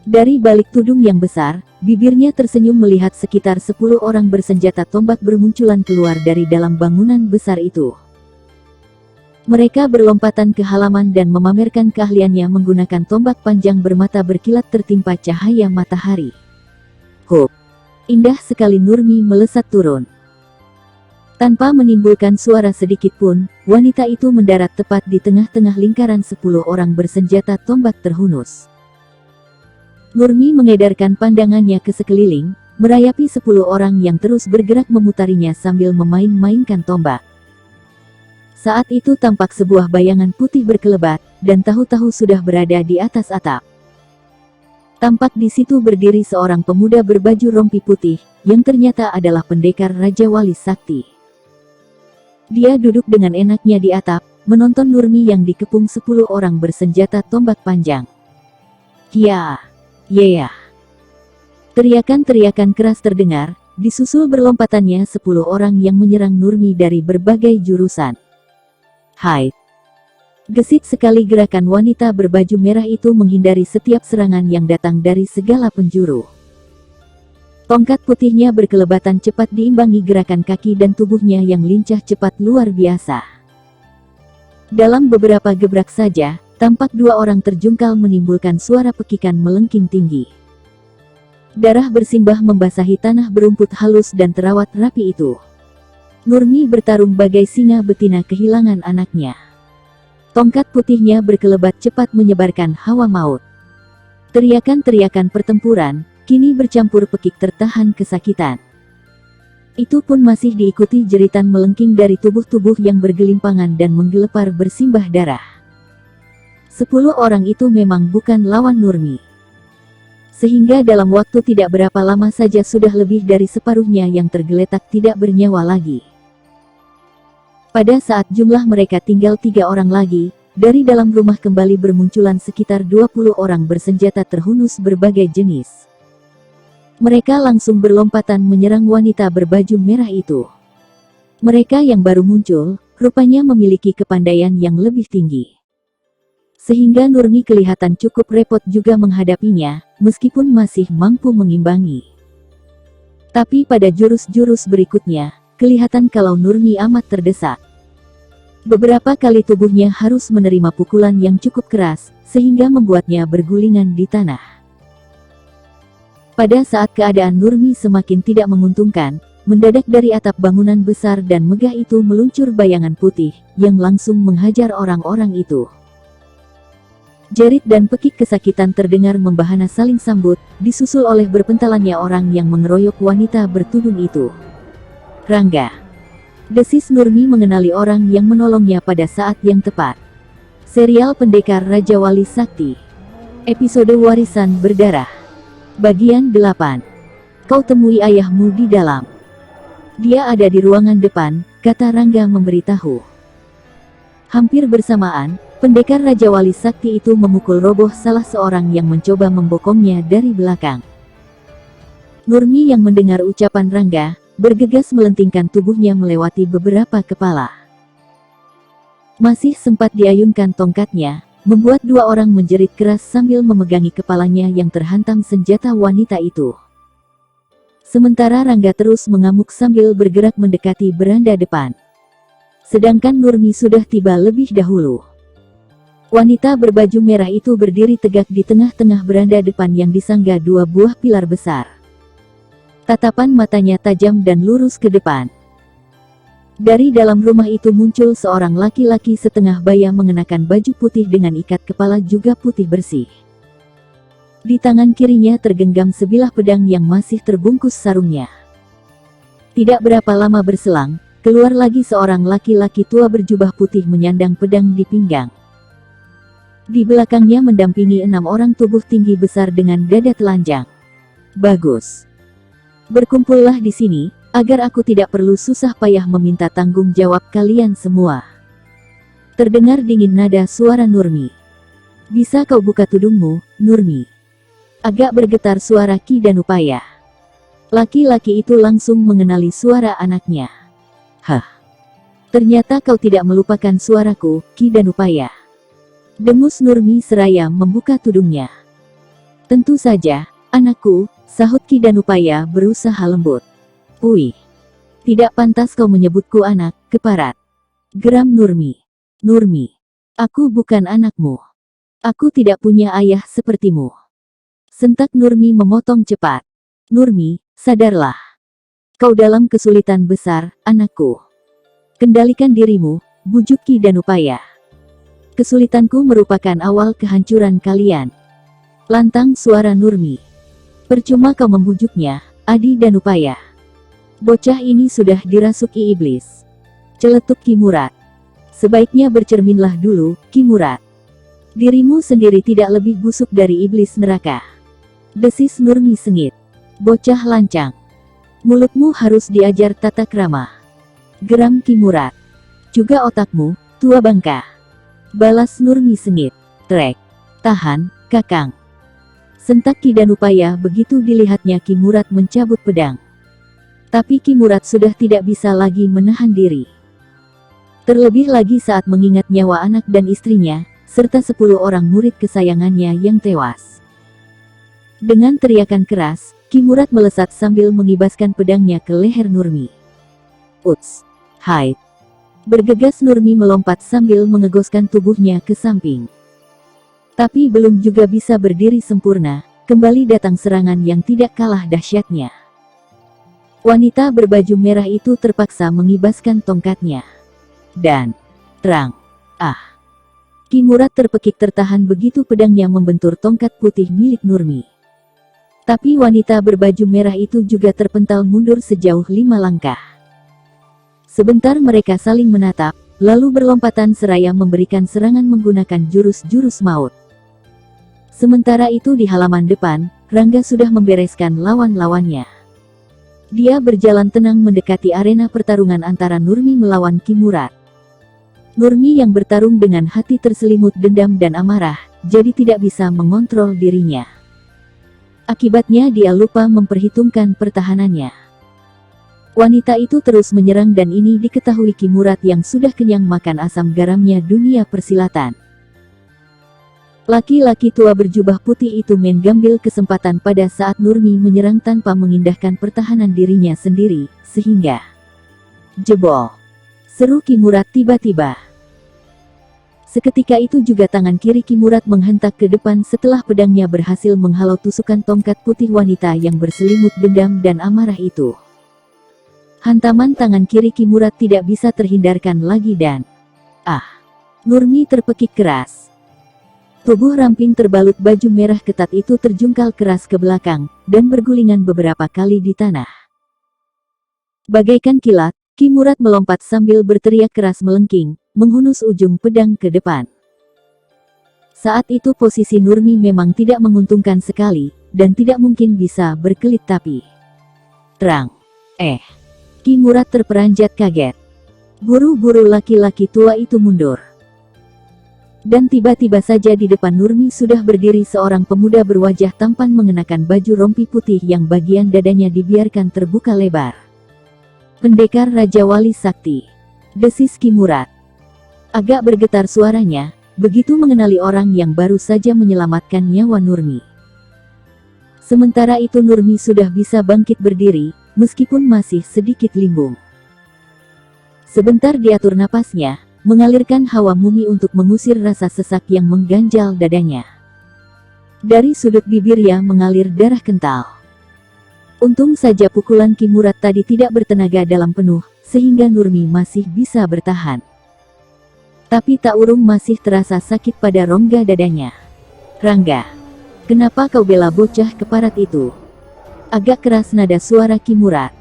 Dari balik tudung yang besar, bibirnya tersenyum melihat sekitar 10 orang bersenjata tombak bermunculan keluar dari dalam bangunan besar itu. Mereka berlompatan ke halaman dan memamerkan keahliannya menggunakan tombak panjang bermata berkilat tertimpa cahaya matahari. Indah sekali. Nurmi melesat turun. Tanpa menimbulkan suara sedikit pun, wanita itu mendarat tepat di tengah-tengah lingkaran 10 orang bersenjata tombak terhunus. Nurmi mengedarkan pandangannya ke sekeliling, merayapi 10 orang yang terus bergerak memutarinya sambil memain-mainkan tombak. Saat itu tampak sebuah bayangan putih berkelebat, dan tahu-tahu sudah berada di atas atap. Tampak di situ berdiri seorang pemuda berbaju rompi putih, yang ternyata adalah pendekar Raja Wali Sakti. Dia duduk dengan enaknya di atap, menonton Nurmi yang dikepung 10 orang bersenjata tombak panjang. "Kia! Yeya!" Teriakan-teriakan keras terdengar, disusul berlompatannya 10 orang yang menyerang Nurmi dari berbagai jurusan. "Hai!" Gesit sekali gerakan wanita berbaju merah itu menghindari setiap serangan yang datang dari segala penjuru. Tongkat putihnya berkelebatan cepat diimbangi gerakan kaki dan tubuhnya yang lincah cepat luar biasa. Dalam beberapa gebrak saja, tampak 2 orang terjungkal menimbulkan suara pekikan melengking tinggi. Darah bersimbah membasahi tanah berumput halus dan terawat rapi itu. Nurmi bertarung bagai singa betina kehilangan anaknya. Tongkat putihnya berkelebat cepat menyebarkan hawa maut. Teriakan-teriakan pertempuran, kini bercampur pekik tertahan kesakitan. Itu pun masih diikuti jeritan melengking dari tubuh-tubuh yang bergelimpangan dan menggelepar bersimbah darah. 10 orang itu memang bukan lawan Nurmi. Sehingga dalam waktu tidak berapa lama saja sudah lebih dari separuhnya yang tergeletak tidak bernyawa lagi. Pada saat jumlah mereka tinggal 3 orang lagi, dari dalam rumah kembali bermunculan sekitar 20 orang bersenjata terhunus berbagai jenis. Mereka langsung berlompatan menyerang wanita berbaju merah itu. Mereka yang baru muncul, rupanya memiliki kepandaian yang lebih tinggi. Sehingga Nurmi kelihatan cukup repot juga menghadapinya, meskipun masih mampu mengimbangi. Tapi pada jurus-jurus berikutnya, kelihatan kalau Nurmi amat terdesak. Beberapa kali tubuhnya harus menerima pukulan yang cukup keras, sehingga membuatnya bergulingan di tanah. Pada saat keadaan Nurmi semakin tidak menguntungkan, mendadak dari atap bangunan besar dan megah itu meluncur bayangan putih, yang langsung menghajar orang-orang itu. Jerit dan pekik kesakitan terdengar membahana saling sambut, disusul oleh berpentalannya orang yang mengeroyok wanita bertudung itu. "Rangga!" desis Nurmi mengenali orang yang menolongnya pada saat yang tepat. Serial Pendekar Raja Wali Sakti. Episode Warisan Berdarah. Bagian 8. "Kau temui ayahmu di dalam. Dia ada di ruangan depan," kata Rangga memberitahu. Hampir bersamaan, pendekar Raja Wali Sakti itu memukul roboh salah seorang yang mencoba membokongnya dari belakang. Nurmi yang mendengar ucapan Rangga, bergegas melentingkan tubuhnya melewati beberapa kepala. Masih sempat diayunkan tongkatnya, membuat dua orang menjerit keras sambil memegangi kepalanya yang terhantam senjata wanita itu. Sementara Rangga terus mengamuk sambil bergerak mendekati beranda depan. Sedangkan Nurmi sudah tiba lebih dahulu. Wanita berbaju merah itu berdiri tegak di tengah-tengah beranda depan yang disangga dua buah pilar besar. Tatapan matanya tajam dan lurus ke depan. Dari dalam rumah itu muncul seorang laki-laki setengah baya mengenakan baju putih dengan ikat kepala juga putih bersih. Di tangan kirinya tergenggam sebilah pedang yang masih terbungkus sarungnya. Tidak berapa lama berselang, keluar lagi seorang laki-laki tua berjubah putih menyandang pedang di pinggang. Di belakangnya mendampingi 6 orang tubuh tinggi besar dengan dada telanjang. Bagus. Berkumpullah di sini, agar aku tidak perlu susah payah meminta tanggung jawab kalian semua. Terdengar dingin nada suara Nurmi. Bisa kau buka tudungmu, Nurmi? Agak bergetar suara Ki Danupaya. Laki-laki itu langsung mengenali suara anaknya. Hah. Ternyata kau tidak melupakan suaraku, Ki Danupaya. Dengus Nurmi seraya membuka tudungnya. Tentu saja, anakku, sahut Ki Danupaya berusaha lembut. Wih. Tidak pantas kau menyebutku anak, keparat. Geram Nurmi. Nurmi. Aku bukan anakmu. Aku tidak punya ayah sepertimu. Sentak Nurmi memotong cepat. Nurmi, sadarlah. Kau dalam kesulitan besar, anakku. Kendalikan dirimu, bujuk Ki Danupaya. Kesulitanku merupakan awal kehancuran kalian. Lantang suara Nurmi. Percuma kau membujuknya, Adi Danupaya. Bocah ini sudah dirasuki iblis. Celetuk Ki Murad. Sebaiknya bercerminlah dulu, Ki Murad. Dirimu sendiri tidak lebih busuk dari iblis neraka. Desis Nurmi sengit. Bocah lancang. Mulutmu harus diajar tata krama. Geram Ki Murad. Juga otakmu, tua bangka. Balas Nurmi sengit. Trek. Tahan, Kakang. Sentak Ki Danupaya begitu dilihatnya Ki Murad mencabut pedang. Tapi Ki Murad sudah tidak bisa lagi menahan diri. Terlebih lagi saat mengingat nyawa anak dan istrinya, serta 10 orang murid kesayangannya yang tewas. Dengan teriakan keras, Ki Murad melesat sambil mengibaskan pedangnya ke leher Nurmi. Uts! Hai! Bergegas Nurmi melompat sambil mengegoskan tubuhnya ke samping. Tapi belum juga bisa berdiri sempurna, kembali datang serangan yang tidak kalah dahsyatnya. Wanita berbaju merah itu terpaksa mengibaskan tongkatnya. Dan, terang, Ki Murad terpekik tertahan begitu pedangnya membentur tongkat putih milik Nurmi. Tapi wanita berbaju merah itu juga terpental mundur sejauh 5 langkah. Sebentar mereka saling menatap, lalu berlompatan seraya memberikan serangan menggunakan jurus-jurus maut. Sementara itu di halaman depan, Rangga sudah membereskan lawan-lawannya. Dia berjalan tenang mendekati arena pertarungan antara Nurmi melawan Ki Murad. Nurmi yang bertarung dengan hati terselimut dendam dan amarah, jadi tidak bisa mengontrol dirinya. Akibatnya dia lupa memperhitungkan pertahanannya. Wanita itu terus menyerang dan ini diketahui Ki Murad yang sudah kenyang makan asam garamnya dunia persilatan. Laki-laki tua berjubah putih itu mengambil kesempatan pada saat Nurmi menyerang tanpa mengindahkan pertahanan dirinya sendiri, sehingga jebol! Seru Ki Murad tiba-tiba. Seketika itu juga tangan kiri Ki Murad menghentak ke depan setelah pedangnya berhasil menghalau tusukan tongkat putih wanita yang berselimut dendam dan amarah itu. Hantaman tangan kiri Ki Murad tidak bisa terhindarkan lagi dan Nurmi terpekik keras. Tubuh ramping terbalut baju merah ketat itu terjungkal keras ke belakang, dan bergulingan beberapa kali di tanah. Bagaikan kilat, Ki Murad melompat sambil berteriak keras melengking, menghunus ujung pedang ke depan. Saat itu posisi Nurmi memang tidak menguntungkan sekali, dan tidak mungkin bisa berkelit tapi. Terang. Ki Murad terperanjat kaget. Buru-buru laki-laki tua itu mundur. Dan tiba-tiba saja di depan Nurmi sudah berdiri seorang pemuda berwajah tampan mengenakan baju rompi putih yang bagian dadanya dibiarkan terbuka lebar. Pendekar Raja Wali Sakti, desis Ki Murad. Agak bergetar suaranya, begitu mengenali orang yang baru saja menyelamatkan nyawa Nurmi. Sementara itu Nurmi sudah bisa bangkit berdiri, meskipun masih sedikit limbung. Sebentar diatur napasnya, mengalirkan hawa mumi untuk mengusir rasa sesak yang mengganjal dadanya. Dari sudut bibirnya mengalir darah kental. Untung saja pukulan Ki Murad tadi tidak bertenaga dalam penuh, sehingga Nurmi masih bisa bertahan. Tapi tak urung masih terasa sakit pada rongga dadanya. "Rangga, kenapa kau bela bocah keparat itu?" Agak keras nada suara Ki Murad.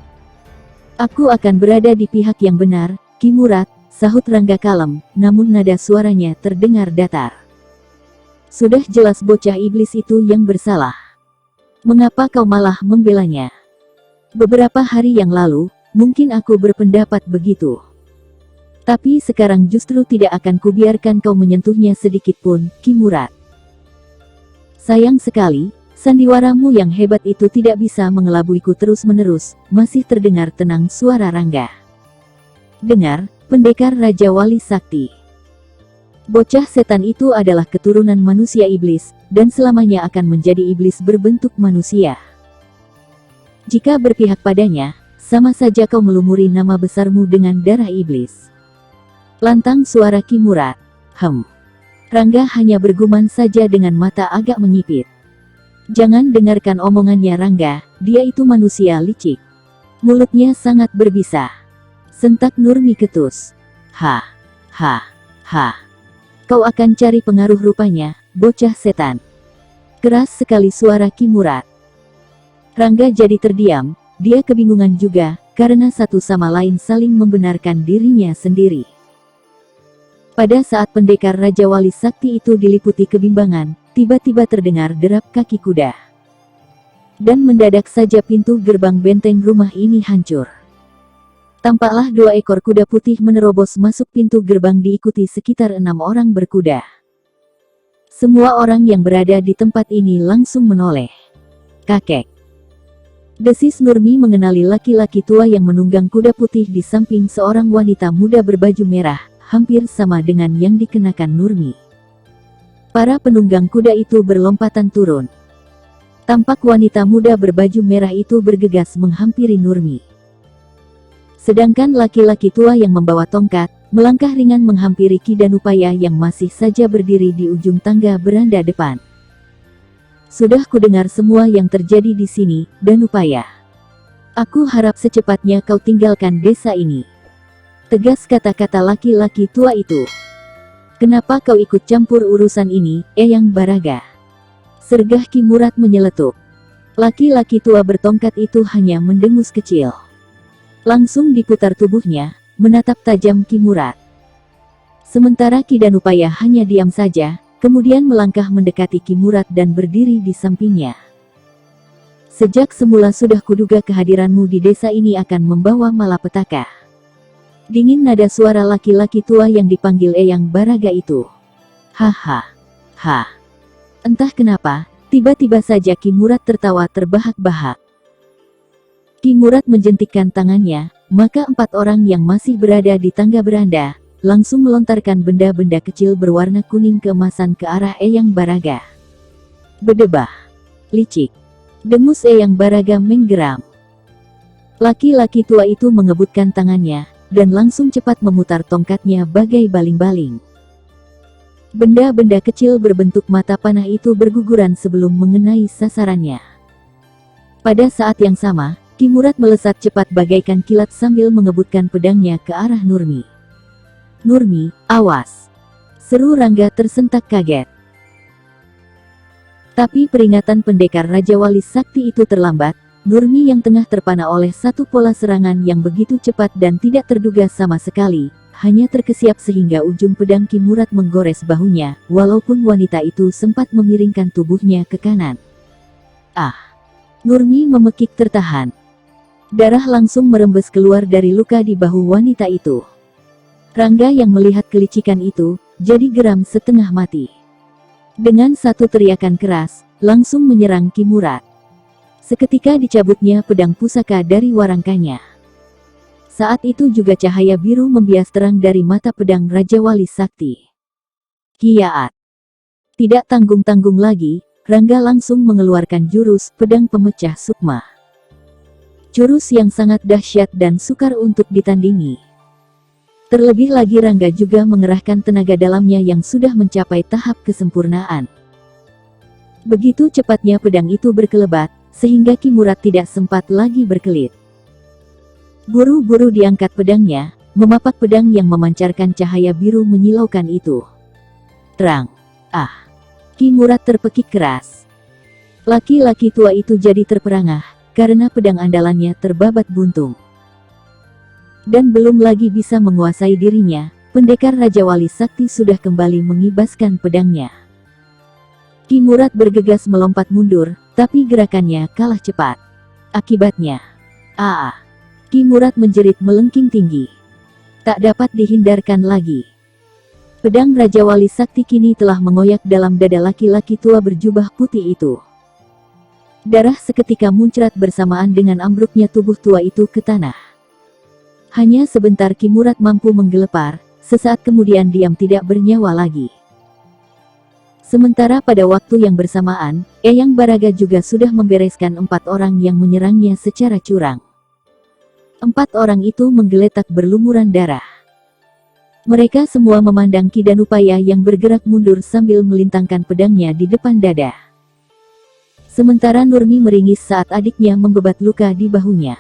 "Aku akan berada di pihak yang benar, Ki Murad," sahut Rangga kalem, namun nada suaranya terdengar datar. "Sudah jelas bocah iblis itu yang bersalah. Mengapa kau malah membelanya? Beberapa hari yang lalu, mungkin aku berpendapat begitu. Tapi sekarang justru tidak akan kubiarkan kau menyentuhnya sedikit pun, Ki Murad. Sayang sekali, sandiwaramu yang hebat itu tidak bisa mengelabuiku terus-menerus," masih terdengar tenang suara Rangga. "Dengar, pendekar Raja Wali Sakti. Bocah setan itu adalah keturunan manusia iblis, dan selamanya akan menjadi iblis berbentuk manusia. Jika berpihak padanya, sama saja kau melumuri nama besarmu dengan darah iblis." Lantang suara Ki Murad. Rangga hanya bergumam saja dengan mata agak menyipit. "Jangan dengarkan omongannya Rangga, dia itu manusia licik. Mulutnya sangat berbisa," sentak Nurmi ketus. "Ha, ha, ha. Kau akan cari pengaruh rupanya, bocah setan." Keras sekali suara Ki Murad. Rangga jadi terdiam, dia kebingungan juga, karena satu sama lain saling membenarkan dirinya sendiri. Pada saat pendekar Raja Wali Sakti itu diliputi kebimbangan, tiba-tiba terdengar derap kaki kuda. Dan mendadak saja pintu gerbang benteng rumah ini hancur. Tampaklah 2 ekor kuda putih menerobos masuk pintu gerbang diikuti sekitar 6 orang berkuda. Semua orang yang berada di tempat ini langsung menoleh. "Kakek," desis Nurmi mengenali laki-laki tua yang menunggang kuda putih di samping seorang wanita muda berbaju merah, hampir sama dengan yang dikenakan Nurmi. Para penunggang kuda itu berlompatan turun. Tampak wanita muda berbaju merah itu bergegas menghampiri Nurmi. Sedangkan laki-laki tua yang membawa tongkat, melangkah ringan menghampiri Ki Danupaya yang masih saja berdiri di ujung tangga beranda depan. "Sudah kudengar semua yang terjadi di sini, Danupaya. Aku harap secepatnya kau tinggalkan desa ini," tegas kata-kata laki-laki tua itu. "Kenapa kau ikut campur urusan ini, Eyang Baraga?" sergah Ki Murad menyeletuk. Laki-laki tua bertongkat itu hanya mendengus kecil. Langsung diputar tubuhnya, menatap tajam Ki Murad. Sementara Ki Danupaya hanya diam saja, kemudian melangkah mendekati Ki Murad dan berdiri di sampingnya. "Sejak semula sudah kuduga kehadiranmu di desa ini akan membawa malapetaka," dingin nada suara laki-laki tua yang dipanggil Eyang Baraga itu. "Haha, ha." Entah kenapa, tiba-tiba saja Ki Murad tertawa terbahak-bahak. Ki Murad menjentikkan tangannya, maka 4 orang yang masih berada di tangga beranda, langsung melontarkan benda-benda kecil berwarna kuning keemasan ke arah Eyang Baraga. "Bedebah, licik," dengus Eyang Baraga menggeram. Laki-laki tua itu mengebutkan tangannya, dan langsung cepat memutar tongkatnya bagai baling-baling. Benda-benda kecil berbentuk mata panah itu berguguran sebelum mengenai sasarannya. Pada saat yang sama, Ki Murad melesat cepat bagaikan kilat sambil mengebutkan pedangnya ke arah Nurmi. "Nurmi, awas!" seru Rangga tersentak kaget. Tapi peringatan pendekar Raja Wali Sakti itu terlambat. Nurmi yang tengah terpana oleh satu pola serangan yang begitu cepat dan tidak terduga sama sekali, hanya terkesiap sehingga ujung pedang Ki Murad menggores bahunya, walaupun wanita itu sempat memiringkan tubuhnya ke kanan. "Ah!" Nurmi memekik tertahan. Darah langsung merembes keluar dari luka di bahu wanita itu. Rangga yang melihat kelicikan itu, jadi geram setengah mati. Dengan satu teriakan keras, langsung menyerang Ki Murad. Seketika dicabutnya pedang pusaka dari warangkanya. Saat itu juga cahaya biru membias terang dari mata pedang Raja Wali Sakti. Kiaat. Tidak tanggung-tanggung lagi, Rangga langsung mengeluarkan jurus pedang pemecah sukma. Jurus yang sangat dahsyat dan sukar untuk ditandingi. Terlebih lagi Rangga juga mengerahkan tenaga dalamnya yang sudah mencapai tahap kesempurnaan. Begitu cepatnya pedang itu berkelebat, sehingga Ki Murad tidak sempat lagi berkelit. Buru-buru diangkat pedangnya, memapak pedang yang memancarkan cahaya biru menyilaukan itu. Terang. Ki Murad terpekik keras. Laki-laki tua itu jadi terperangah, karena pedang andalannya terbabat buntung. Dan belum lagi bisa menguasai dirinya, pendekar Raja Wali Sakti sudah kembali mengibaskan pedangnya. Ki Murad bergegas melompat mundur, tapi gerakannya kalah cepat. Akibatnya, Ki Murad menjerit melengking tinggi. Tak dapat dihindarkan lagi. Pedang Raja Wali Sakti kini telah mengoyak dalam dada laki-laki tua berjubah putih itu. Darah seketika muncrat bersamaan dengan ambruknya tubuh tua itu ke tanah. Hanya sebentar Ki Murad mampu menggelepar, sesaat kemudian diam tidak bernyawa lagi. Sementara pada waktu yang bersamaan, Eyang Baraga juga sudah membereskan 4 orang yang menyerangnya secara curang. 4 orang itu menggeletak berlumuran darah. Mereka semua memandang Ki Danupaya yang bergerak mundur sambil melintangkan pedangnya di depan dada. Sementara Nurmi meringis saat adiknya membebat luka di bahunya.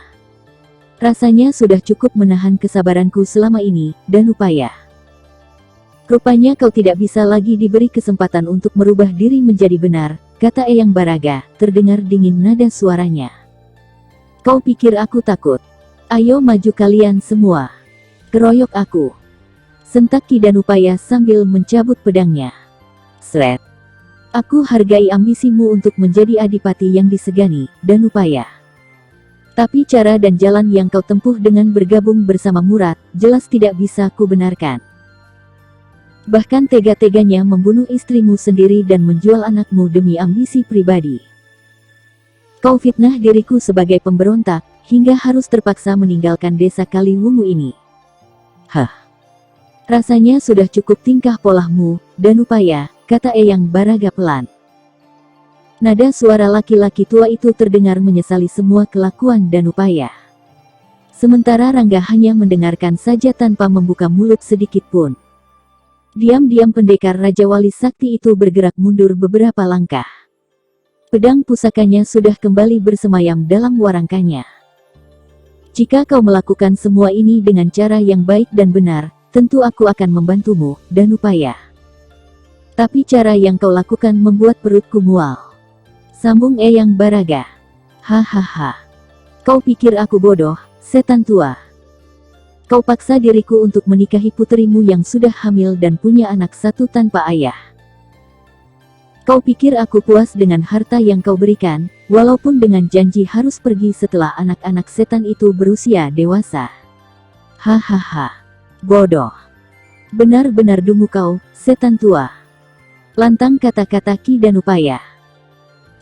Rasanya sudah cukup menahan kesabaranku selama ini, Danupaya. Rupanya kau tidak bisa lagi diberi kesempatan untuk merubah diri menjadi benar, kata Eyang Baraga, terdengar dingin nada suaranya. Kau pikir aku takut? Ayo maju kalian semua. Keroyok aku. Sentak Ki Danupaya sambil mencabut pedangnya. Sret. Aku hargai ambisimu untuk menjadi adipati yang disegani, Danupaya. Tapi cara dan jalan yang kau tempuh dengan bergabung bersama Murad, jelas tidak bisa ku benarkan. Bahkan tega-teganya membunuh istrimu sendiri dan menjual anakmu demi ambisi pribadi. Kau fitnah diriku sebagai pemberontak, hingga harus terpaksa meninggalkan desa Kaliwungu ini. Rasanya sudah cukup tingkah polahmu, Danupaya, kata Eyang Baraga pelan. Nada suara laki-laki tua itu terdengar menyesali semua kelakuan Danupaya. Sementara Rangga hanya mendengarkan saja tanpa membuka mulut sedikit pun. Diam-diam pendekar Raja Wali Sakti itu bergerak mundur beberapa langkah. Pedang pusakanya sudah kembali bersemayam dalam warangkanya. Jika kau melakukan semua ini dengan cara yang baik dan benar, tentu aku akan membantumu, Danupaya. Tapi cara yang kau lakukan membuat perutku mual. Sambung Eyang Baraga. Hahaha. Kau pikir aku bodoh, setan tua? Kau paksa diriku untuk menikahi puterimu yang sudah hamil dan punya anak satu tanpa ayah. Kau pikir aku puas dengan harta yang kau berikan, walaupun dengan janji harus pergi setelah anak-anak setan itu berusia dewasa. Hahaha. Bodoh. Benar-benar dungu kau, setan tua. Lantang kata-kata Ki Danupaya.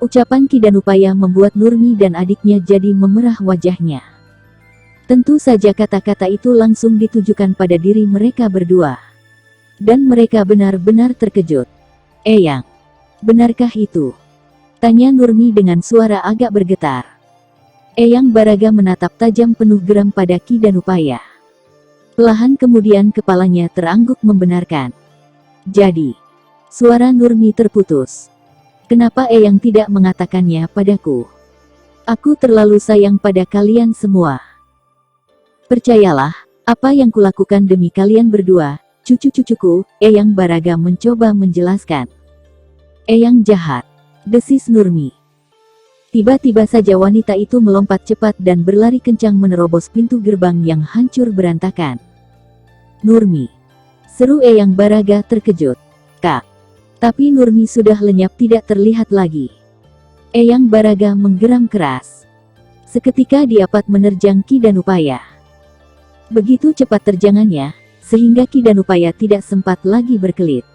Ucapan Ki Danupaya membuat Nurmi dan adiknya jadi memerah wajahnya. Tentu saja kata-kata itu langsung ditujukan pada diri mereka berdua. Dan mereka benar-benar terkejut. Eyang, benarkah itu? Tanya Nurmi dengan suara agak bergetar. Eyang Baraga menatap tajam penuh geram pada Ki Danupaya. Perlahan kemudian kepalanya terangguk membenarkan. Jadi, suara Nurmi terputus. Kenapa Eyang tidak mengatakannya padaku? Aku terlalu sayang pada kalian semua. Percayalah, apa yang kulakukan demi kalian berdua, cucu-cucuku, Eyang Baraga mencoba menjelaskan. Eyang jahat, desis Nurmi. Tiba-tiba saja wanita itu melompat cepat dan berlari kencang menerobos pintu gerbang yang hancur berantakan. Nurmi, seru Eyang Baraga terkejut. Kak. Tapi Nurmi sudah lenyap tidak terlihat lagi. Eyang Baraga menggeram keras. Seketika diapat menerjang Ki Danupaya. Begitu cepat terjangannya, sehingga Ki Danupaya tidak sempat lagi berkelit.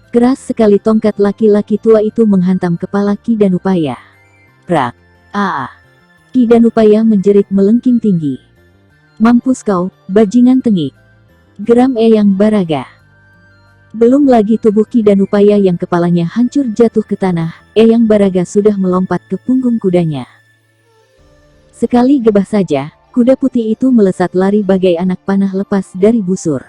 Keras sekali tongkat laki-laki tua itu menghantam kepala Ki Danupaya. Prak! Ki Danupaya menjerit melengking tinggi. Mampus kau, bajingan tengik! Geram Eyang Baraga. Belum lagi tubuh Ki Danupaya yang kepalanya hancur jatuh ke tanah, Eyang Baraga sudah melompat ke punggung kudanya. Sekali gebah saja, kuda putih itu melesat lari bagai anak panah lepas dari busur.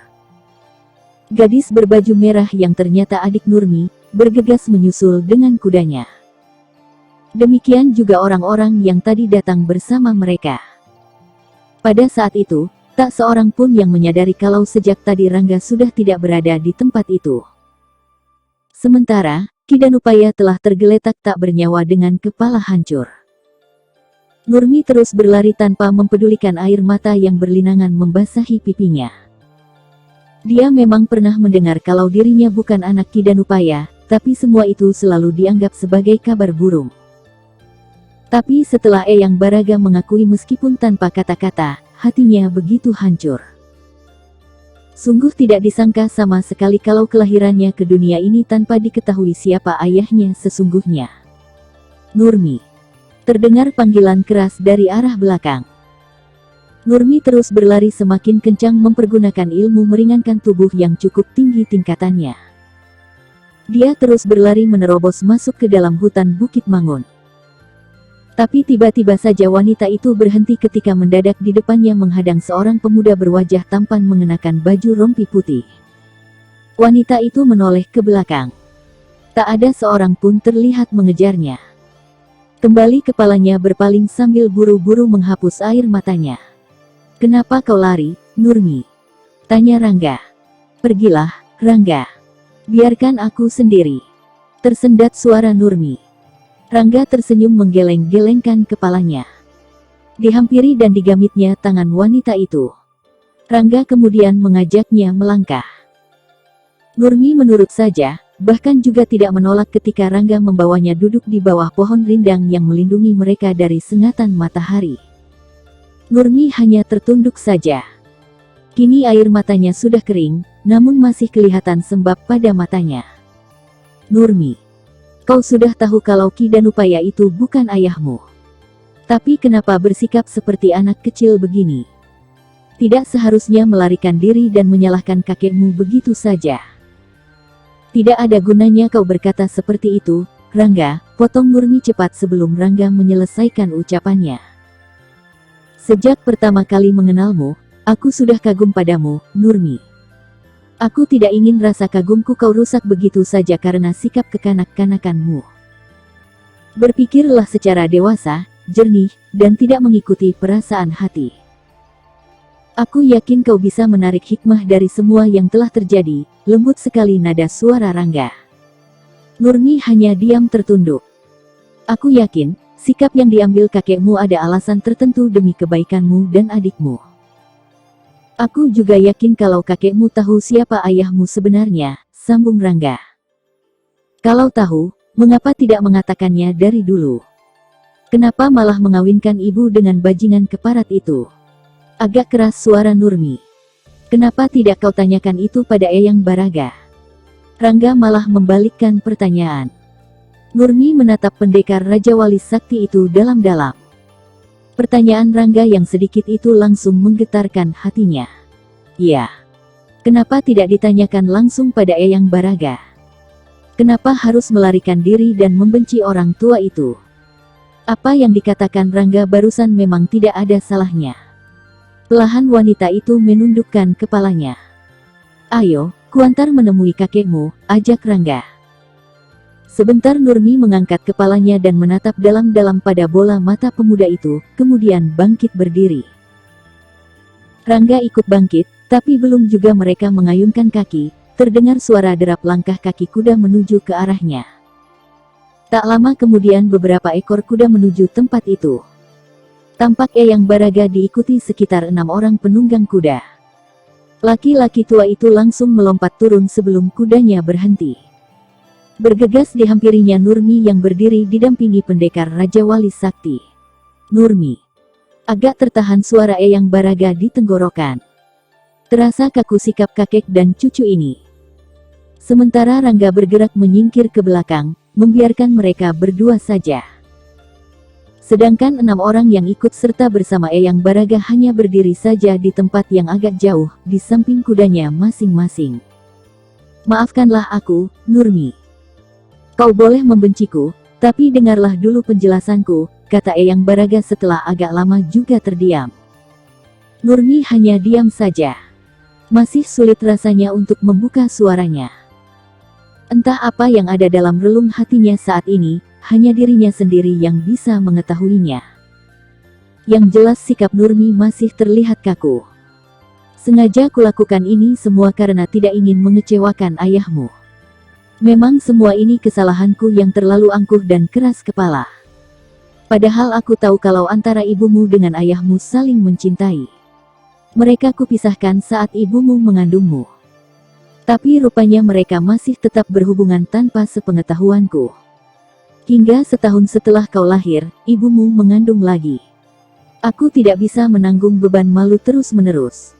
Gadis berbaju merah yang ternyata adik Nurmi, bergegas menyusul dengan kudanya. Demikian juga orang-orang yang tadi datang bersama mereka. Pada saat itu, tak seorang pun yang menyadari kalau sejak tadi Rangga sudah tidak berada di tempat itu. Sementara, Ki Danupaya telah tergeletak tak bernyawa dengan kepala hancur. Nurmi terus berlari tanpa mempedulikan air mata yang berlinangan membasahi pipinya. Dia memang pernah mendengar kalau dirinya bukan anak Ki Danupaya, tapi semua itu selalu dianggap sebagai kabar burung. Tapi setelah Eyang Baraga mengakui meskipun tanpa kata-kata, hatinya begitu hancur. Sungguh tidak disangka sama sekali kalau kelahirannya ke dunia ini tanpa diketahui siapa ayahnya sesungguhnya. Nurmi. Terdengar panggilan keras dari arah belakang. Nurmi terus berlari semakin kencang mempergunakan ilmu meringankan tubuh yang cukup tinggi tingkatannya. Dia terus berlari menerobos masuk ke dalam hutan Bukit Mangun. Tapi tiba-tiba saja wanita itu berhenti ketika mendadak di depannya menghadang seorang pemuda berwajah tampan mengenakan baju rompi putih. Wanita itu menoleh ke belakang. Tak ada seorang pun terlihat mengejarnya. Kembali kepalanya berpaling sambil buru-buru menghapus air matanya. "Kenapa kau lari, Nurmi?" tanya Rangga. "Pergilah, Rangga. Biarkan aku sendiri." Tersendat suara Nurmi. Rangga tersenyum menggeleng-gelengkan kepalanya. Dihampiri dan digamitnya tangan wanita itu. Rangga kemudian mengajaknya melangkah. Nurmi menurut saja, bahkan juga tidak menolak ketika Rangga membawanya duduk di bawah pohon rindang yang melindungi mereka dari sengatan matahari. Nurmi hanya tertunduk saja. Kini air matanya sudah kering, namun masih kelihatan sembab pada matanya. "Nurmi, kau sudah tahu kalau Ki Danupaya itu bukan ayahmu. Tapi kenapa bersikap seperti anak kecil begini? Tidak seharusnya melarikan diri dan menyalahkan kakekmu begitu saja." "Tidak ada gunanya kau berkata seperti itu, Rangga," potong Nurmi cepat sebelum Rangga menyelesaikan ucapannya. "Sejak pertama kali mengenalmu, aku sudah kagum padamu, Nurmi. Aku tidak ingin rasa kagumku kau rusak begitu saja karena sikap kekanak-kanakanmu. Berpikirlah secara dewasa, jernih, dan tidak mengikuti perasaan hati. Aku yakin kau bisa menarik hikmah dari semua yang telah terjadi." Lembut sekali nada suara Rangga. Nurmi hanya diam tertunduk. "Aku yakin, sikap yang diambil kakekmu ada alasan tertentu demi kebaikanmu dan adikmu. Aku juga yakin kalau kakekmu tahu siapa ayahmu sebenarnya," sambung Rangga. "Kalau tahu, mengapa tidak mengatakannya dari dulu? Kenapa malah mengawinkan ibu dengan bajingan keparat itu?" Agak keras suara Nurmi. "Kenapa tidak kau tanyakan itu pada Eyang Baraga?" Rangga malah membalikkan pertanyaan. Nurmi menatap pendekar Raja Wali Sakti itu dalam-dalam. Pertanyaan Rangga yang sedikit itu langsung menggetarkan hatinya. "Ya, kenapa tidak ditanyakan langsung pada Eyang Baraga? Kenapa harus melarikan diri dan membenci orang tua itu?" Apa yang dikatakan Rangga barusan memang tidak ada salahnya. Perlahan wanita itu menundukkan kepalanya. "Ayo, kuantar menemui kakekmu," ajak Rangga. Sebentar Nurmi mengangkat kepalanya dan menatap dalam-dalam pada bola mata pemuda itu, kemudian bangkit berdiri. Rangga ikut bangkit, tapi belum juga mereka mengayunkan kaki, terdengar suara derap langkah kaki kuda menuju ke arahnya. Tak lama kemudian beberapa ekor kuda menuju tempat itu. Tampak Eyang Baraga diikuti sekitar 6 orang penunggang kuda. Laki-laki tua itu langsung melompat turun sebelum kudanya berhenti. Bergegas dihampirinya Nurmi yang berdiri didampingi pendekar Raja Wali Sakti. "Nurmi." Agak tertahan suara Eyang Baraga di tenggorokan. Terasa kaku sikap kakek dan cucu ini. Sementara Rangga bergerak menyingkir ke belakang, membiarkan mereka berdua saja. Sedangkan 6 orang yang ikut serta bersama Eyang Baraga hanya berdiri saja di tempat yang agak jauh, di samping kudanya masing-masing. Maafkanlah aku, Nurmi. Kau boleh membenciku, tapi dengarlah dulu penjelasanku, kata Eyang Baraga setelah agak lama juga terdiam. Nurmi hanya diam saja. Masih sulit rasanya untuk membuka suaranya. Entah apa yang ada dalam relung hatinya saat ini, hanya dirinya sendiri yang bisa mengetahuinya. Yang jelas sikap Nurmi masih terlihat kaku. Sengaja kulakukan ini semua karena tidak ingin mengecewakan ayahmu. Memang semua ini kesalahanku yang terlalu angkuh dan keras kepala. Padahal aku tahu kalau antara ibumu dengan ayahmu saling mencintai. Mereka kupisahkan saat ibumu mengandungmu. Tapi rupanya mereka masih tetap berhubungan tanpa sepengetahuanku. Hingga setahun setelah kau lahir, ibumu mengandung lagi. Aku tidak bisa menanggung beban malu terus-menerus.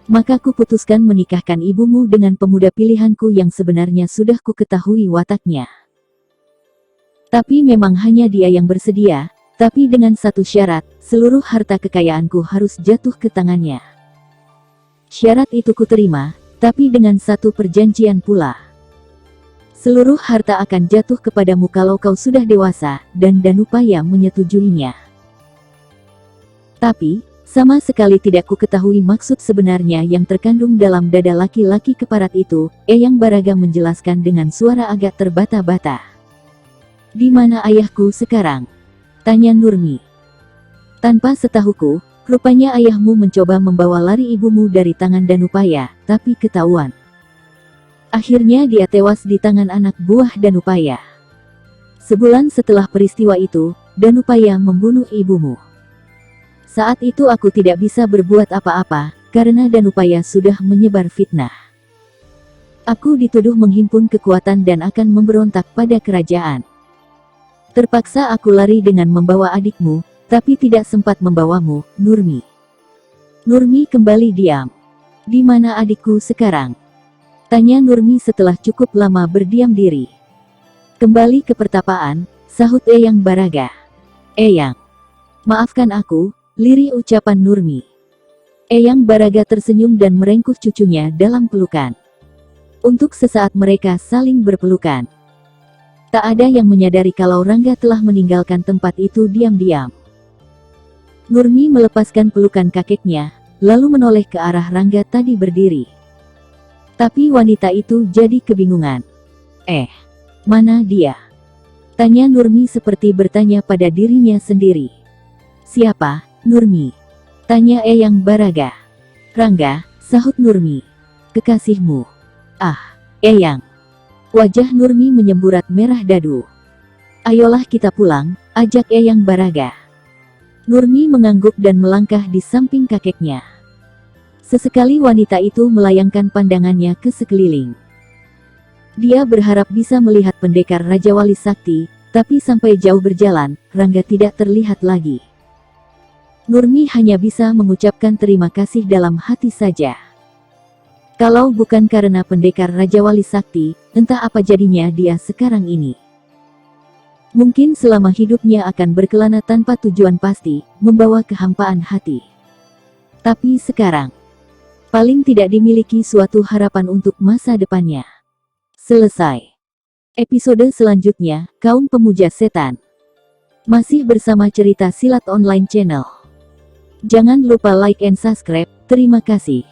Maka kuputuskan menikahkan ibumu dengan pemuda pilihanku yang sebenarnya sudah kuketahui wataknya. Tapi memang hanya dia yang bersedia, tapi dengan satu syarat, seluruh harta kekayaanku harus jatuh ke tangannya. Syarat itu kuterima, tapi dengan satu perjanjian pula. Seluruh harta akan jatuh kepadamu kalau kau sudah dewasa, dan Danupaya menyetujuinya. Tapi, sama sekali tidak ku ketahui maksud sebenarnya yang terkandung dalam dada laki-laki keparat itu, Eyang Baraga menjelaskan dengan suara agak terbata-bata. Di mana ayahku sekarang? Tanya Nurmi. Tanpa setahuku, rupanya ayahmu mencoba membawa lari ibumu dari tangan Danupaya, tapi ketahuan. Akhirnya dia tewas di tangan anak buah Danupaya. Sebulan setelah peristiwa itu, Danupaya membunuh ibumu. Saat itu aku tidak bisa berbuat apa-apa, karena Danupaya sudah menyebar fitnah. Aku dituduh menghimpun kekuatan dan akan memberontak pada kerajaan. Terpaksa aku lari dengan membawa adikmu, tapi tidak sempat membawamu, Nurmi. Nurmi kembali diam. Di mana adikku sekarang? Tanya Nurmi setelah cukup lama berdiam diri. Kembali ke pertapaan, sahut Eyang Baraga. Eyang, maafkan aku, lirih ucapan Nurmi. Eyang Baraga tersenyum dan merengkuh cucunya dalam pelukan. Untuk sesaat mereka saling berpelukan. Tak ada yang menyadari kalau Rangga telah meninggalkan tempat itu diam-diam. Nurmi melepaskan pelukan kakeknya, lalu menoleh ke arah Rangga tadi berdiri. Tapi wanita itu jadi kebingungan. Mana dia? Tanya Nurmi seperti bertanya pada dirinya sendiri. Siapa, Nurmi? Tanya Eyang Baraga. Rangga, sahut Nurmi. Kekasihmu. Eyang. Wajah Nurmi menyemburat merah dadu. Ayolah kita pulang, ajak Eyang Baraga. Nurmi mengangguk dan melangkah di samping kakeknya. Sesekali wanita itu melayangkan pandangannya ke sekeliling. Dia berharap bisa melihat pendekar Raja Wali Sakti, tapi sampai jauh berjalan, Rangga tidak terlihat lagi. Nurmi hanya bisa mengucapkan terima kasih dalam hati saja. Kalau bukan karena pendekar Raja Wali Sakti, entah apa jadinya dia sekarang ini. Mungkin selama hidupnya akan berkelana tanpa tujuan pasti, membawa kehampaan hati. Tapi sekarang, paling tidak dimiliki suatu harapan untuk masa depannya. Selesai. Episode selanjutnya, Kaum Pemuja Setan. Masih bersama cerita Silat Online Channel. Jangan lupa like and subscribe, terima kasih.